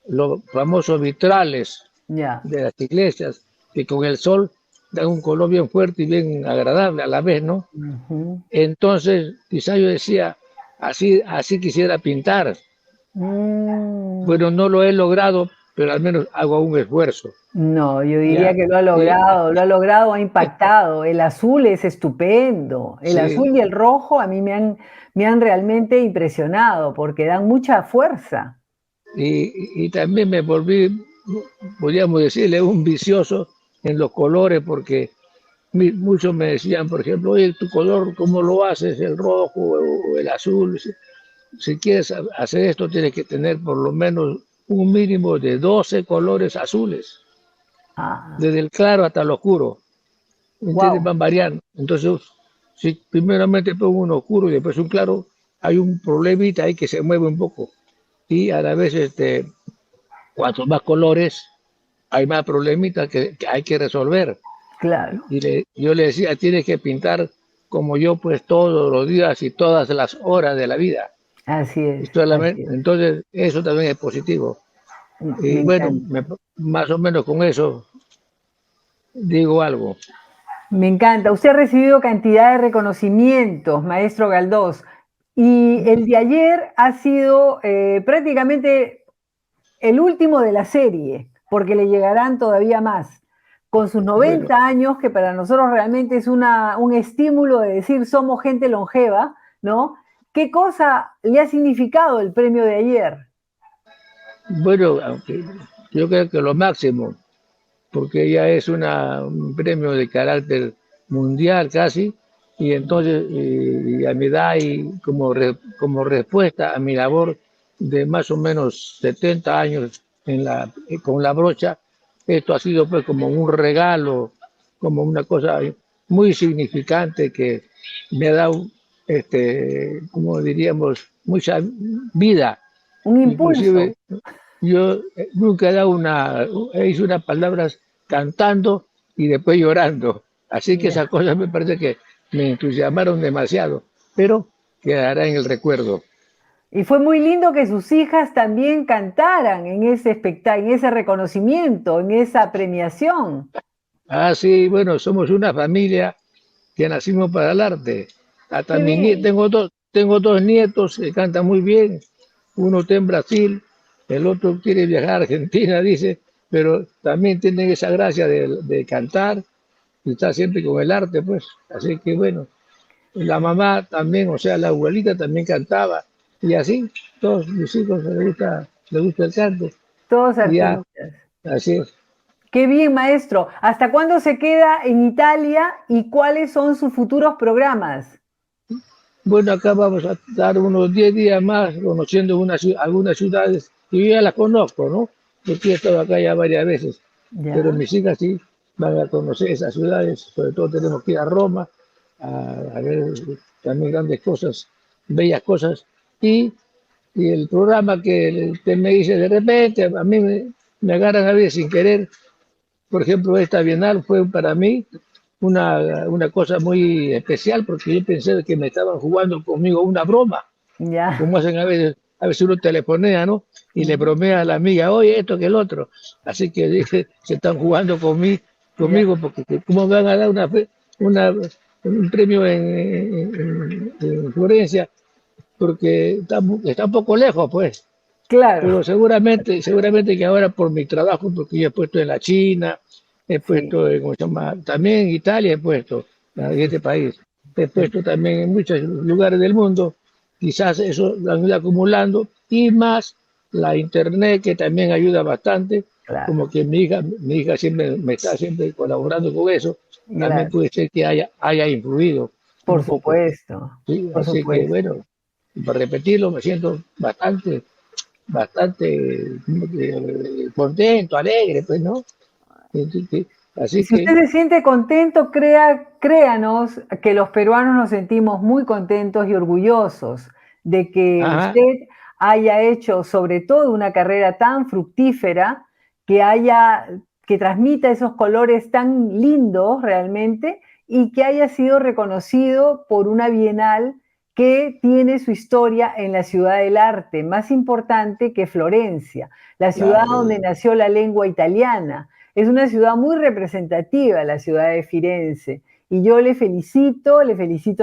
los famosos vitrales Ya. de las iglesias, que con el sol dan un color bien fuerte y bien agradable a la vez, ¿no? Ujú. Entonces, quizás yo decía, así quisiera pintar. Bueno, no lo he logrado, pero al menos hago un esfuerzo. No, yo diría Ya, que y- lo ha logrado, ha impactado. El azul es estupendo. El sí, azul y el rojo a mí me han realmente impresionado porque dan mucha fuerza. y también me volví, podríamos decirle, un vicioso en los colores, porque muchos me decían, por ejemplo, oye, tu color, ¿cómo lo haces? El rojo o el azul. Si quieres hacer esto, tienes que tener por lo menos un mínimo de 12 colores azules, Ah, desde el claro hasta el oscuro. ¿Entiendes? wow, Van variando. Entonces, si primeramente pongo un oscuro y después un claro, hay un problemita ahí que se mueve un poco. Y a la vez, cuanto más colores, hay más problemitas que hay que resolver. claro, Yo le decía, tienes que pintar como yo, pues todos los días y todas las horas de la vida. así Y es, así solamente, es. entonces, eso también es positivo. Me Y bueno, encanta. más o menos con eso digo algo. Me encanta. Usted ha recibido cantidad de reconocimientos, maestro Galdós, y el de ayer ha sido prácticamente el último de la serie, porque le llegarán todavía más. Con sus Bueno, 90 años, que para nosotros realmente es un estímulo de decir somos gente longeva, ¿no? ¿Qué cosa le ha significado el premio de ayer? bueno, aunque yo creo que lo máximo, porque ya es un premio de carácter mundial casi, y entonces y a mi edad y como respuesta a mi labor de más o menos 70 años con la brocha, esto ha sido pues como un regalo, como una cosa muy significante que me ha dado, como diríamos, mucha vida. Un impulso. Inclusive yo nunca he hecho unas palabras cantando y después llorando. Así que Ya. esas cosas me parece que me entusiasmaron demasiado, pero quedará en el recuerdo. Y fue muy lindo que sus hijas también cantaran en ese espectáculo, en ese reconocimiento, en esa premiación. Ah, sí, bueno, somos una familia que nacimos para el arte. Hasta Qué bien. tengo dos nietos que cantan muy bien. Uno está en Brasil, el otro quiere viajar a Argentina, dice, pero también tienen esa gracia de cantar y estar siempre con el arte, pues. Así que bueno, la mamá también, o sea, la abuelita también cantaba y así, todos mis hijos les gusta el canto. Todos Y ya, artistas. así es. Qué bien, maestro. ¿Hasta cuándo se queda en Italia y cuáles son sus futuros programas? Bueno, acá vamos a estar unos 10 días más conociendo algunas ciudades que yo ya las conozco, ¿no? Porque he estado acá ya varias veces, pero Ya, mis hijas sí van a conocer esas ciudades, sobre todo tenemos que ir a Roma a ver también grandes cosas, bellas cosas, y, y el programa que usted me dice de repente, a mí me agarran a veces sin querer. Por ejemplo, esta Bienal fue para mí una cosa muy especial porque yo pensé que me estaban jugando conmigo una broma, ya. como hacen a veces uno telefonea, ¿no? Y le Ujú. bromea a la amiga, oye, esto que el otro. Así que dije, se están jugando Ya. conmigo porque ¿cómo me van a dar una, un premio en Florencia? Porque está un poco lejos, pues. Claro, Pero seguramente que ahora por mi trabajo, porque yo he puesto en la China, he sí, puesto en, ¿cómo se llama? También en Italia he puesto, en este país, he sí, puesto también en muchos lugares del mundo, quizás eso lo han ido acumulando, y más la internet que también ayuda bastante, claro. como que mi hija siempre me está siempre colaborando con eso, también Gracias. puede ser que haya influido Por un poco. supuesto, ¿Sí? por Así que supuesto. bueno, para repetirlo, me siento bastante contento, alegre, pues, ¿no? Y Así si usted que, se siente contento, créanos que los peruanos nos sentimos muy contentos y orgullosos de que ajá, usted haya hecho sobre todo una carrera tan fructífera, que transmita esos colores tan lindos realmente y que haya sido reconocido por una bienal que tiene su historia en la ciudad del arte, más importante que Florencia, la ciudad donde claro, nació la lengua italiana. Es una ciudad muy representativa, la ciudad de Firenze. Y yo le felicito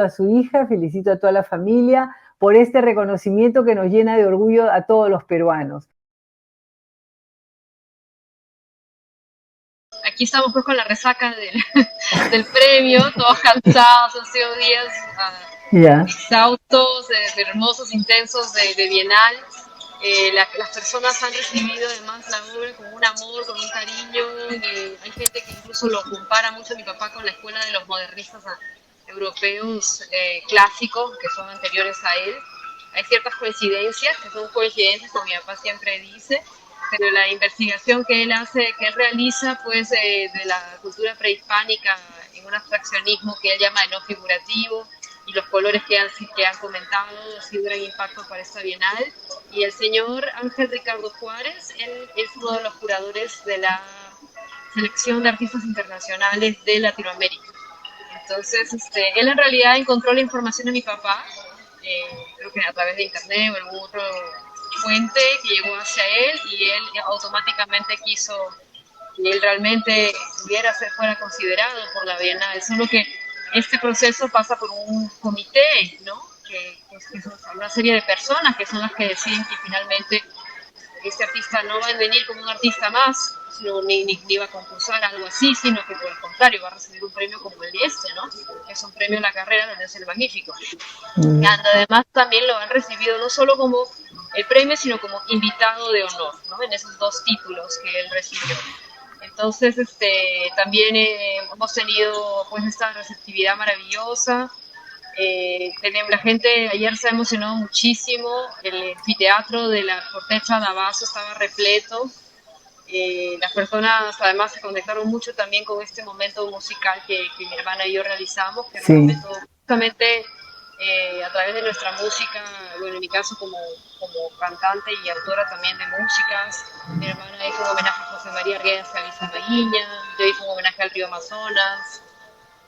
a su hija, felicito a toda la familia por este reconocimiento que nos llena de orgullo a todos los peruanos. Aquí estamos pues con la resaca del premio, todos cansados, han sido días Ya, exhaustos, hermosos, intensos de Bienal. Las personas han recibido además la obra con un amor, con un cariño. Hay gente que incluso lo compara mucho, mi papá, con la escuela de los modernistas europeos clásicos que son anteriores a él. Hay ciertas coincidencias, que son coincidencias, como mi papá siempre dice, pero la investigación que él hace, que él realiza, pues, de la cultura prehispánica en un abstraccionismo que él llama de no figurativo, y los colores que han comentado, ha sido un gran impacto para esta Bienal. Y el señor Ángel Ricardo Juárez, él es uno de los curadores de la selección de artistas internacionales de Latinoamérica. Entonces, él en realidad encontró la información de mi papá, creo que a través de internet o algún otro fuente que llegó hacia él, y él automáticamente quiso que él realmente fuera considerado por la Bienal. Solo que este proceso pasa por un comité, ¿no? Que son una serie de personas que son las que deciden que finalmente este artista no va a venir como un artista más, sino ni va a concursar algo así, sino que por el contrario va a recibir un premio como el de este, ¿no? Que es un premio a la carrera de el Magnífico. Y además también lo han recibido no solo como el premio, sino como invitado de honor, ¿no? En esos dos títulos que él recibió. Entonces, también hemos tenido pues esta receptividad maravillosa. La gente ayer se ha emocionado muchísimo, el anfiteatro de la Fortezza d'Avasso estaba repleto. Las personas además se conectaron mucho también con este momento musical que mi hermana y yo realizamos, que era un sí, momento justamente a través de nuestra música, bueno, en mi caso como cantante y autora también de músicas. Mi hermana hizo un homenaje a José María Arguedas y a Luisa Maguiña, yo hice un homenaje al río Amazonas.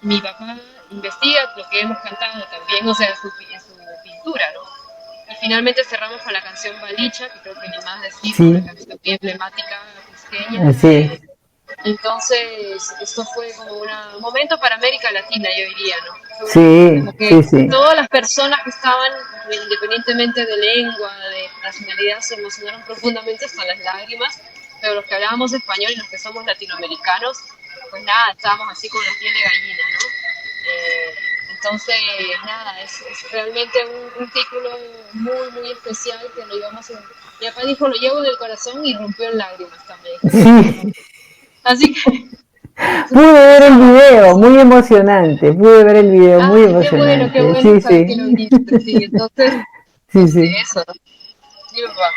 Mi papá investiga lo que hemos cantado también, o sea, en su pintura, ¿no? Y finalmente cerramos con la canción Balicha, que creo que ni más decir, ¿no? Una sí, canción bien emblemática cusqueña. así es. Entonces, esto fue como un momento para América Latina, yo diría, ¿no? Sí, Como que sí, sí. todas las personas que estaban, independientemente de lengua, de nacionalidad, se emocionaron profundamente hasta las lágrimas, pero los que hablábamos español y los que somos latinoamericanos, pues nada, estábamos así con la piel de gallina, ¿no? Entonces, nada, es realmente un título muy, muy especial que lo llevamos en... Mi papá dijo, lo llevo en el corazón, y rompió en lágrimas también. Sí, Así que Pude ver el video, muy emocionante. Pude ver el video, muy emocionante. qué bueno Sí, saber que sí. lo viste, sí. Entonces, Sí, sí. eso. Sí, papá.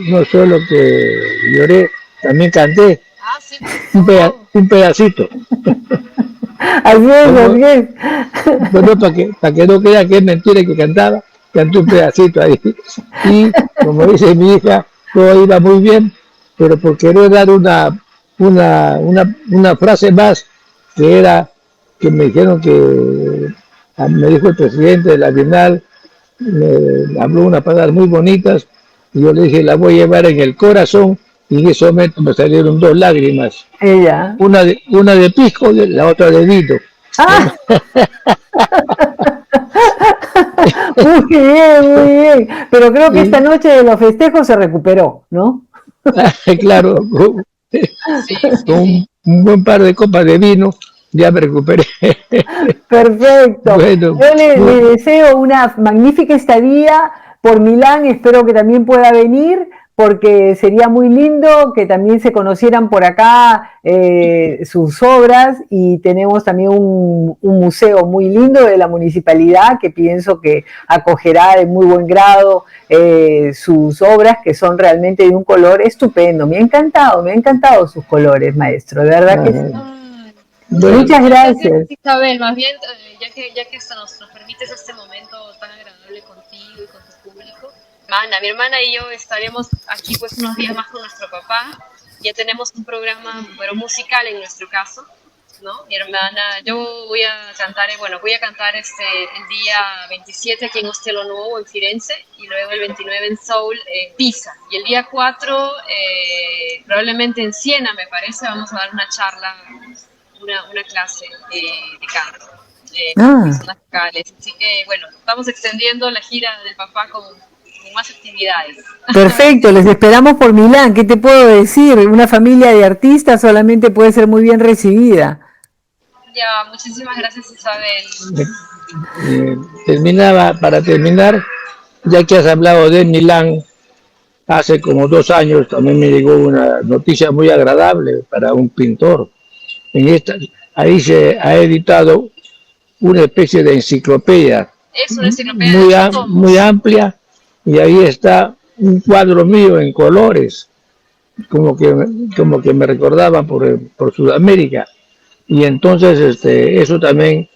No solo que lloré, también canté Sí, por favor. un pedacito. Así es, así es. Bueno, para que no crea que es mentira que cantaba, canté un pedacito ahí. Y como dice mi hija, todo iba muy bien, pero por querer dar una frase más, que era que me dijeron que me dijo el presidente de la Bienal, me habló unas palabras muy bonitas, y yo le dije, la voy a llevar en el corazón, y en ese momento me salieron 2 lágrimas, Ella. una de pisco y la otra de vino. ¡Ah! Muy bien, muy bien. Pero creo que esta noche de los festejos se recuperó, ¿no? Claro, con un buen par de copas de vino ya me recuperé. Perfecto. Bueno, Yo le deseo una magnífica estadía por Milán, espero que también pueda venir, porque sería muy lindo que también se conocieran por acá sus obras, y tenemos también un museo muy lindo de la municipalidad que pienso que acogerá de muy buen grado sus obras, que son realmente de un color estupendo. Me ha encantado sus colores, maestro, de verdad que sí. Muchas gracias. Isabel, más bien, ya que esto nos permites este momento tan agradable contigo y con tu público, mi hermana y yo estaremos aquí pues unos días más con nuestro papá. Ya tenemos un programa, pero musical en nuestro caso, ¿no? Mi hermana, yo voy a cantar el día 27 aquí en Ostello Nuovo, en Firenze, y luego el 29 en Seoul, Pisa. Y el día 4, probablemente en Siena, me parece, vamos a dar una charla, una clase de canto con personas locales. Así que, bueno, estamos extendiendo la gira del papá con más actividades. Perfecto, les esperamos por Milán. ¿Qué te puedo decir? Una familia de artistas solamente puede ser muy bien recibida. Ya, muchísimas gracias, Isabel. Para terminar, ya que has hablado de Milán, hace como 2 años también me llegó una noticia muy agradable para un pintor. Ahí se ha editado una especie de enciclopedia, es una enciclopedia muy amplia, y ahí está un cuadro mío en colores, como que me recordaba por Sudamérica, y entonces eso también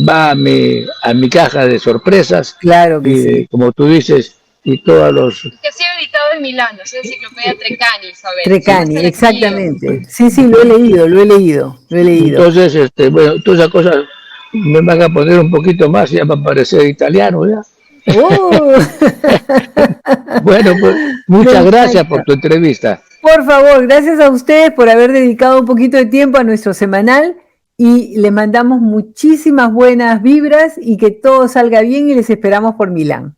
va a mi caja de sorpresas. Claro que y, sí. Como tú dices, y todos los... Que ha sido editado en Milán, es la enciclopedia Treccani, Isabel. Treccani, exactamente. Sí, lo he leído. Entonces, bueno, todas esas cosas me van a poner un poquito más, ya va a parecer italiano, ¿ya? Bueno, pues muchas gracias por tu entrevista. Por favor, gracias a ustedes por haber dedicado un poquito de tiempo a nuestro semanal, y les mandamos muchísimas buenas vibras y que todo salga bien, y les esperamos por Milán.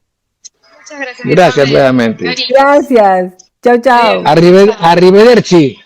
Muchas gracias. Gracias nuevamente. Gracias. Chao. Arrivederci.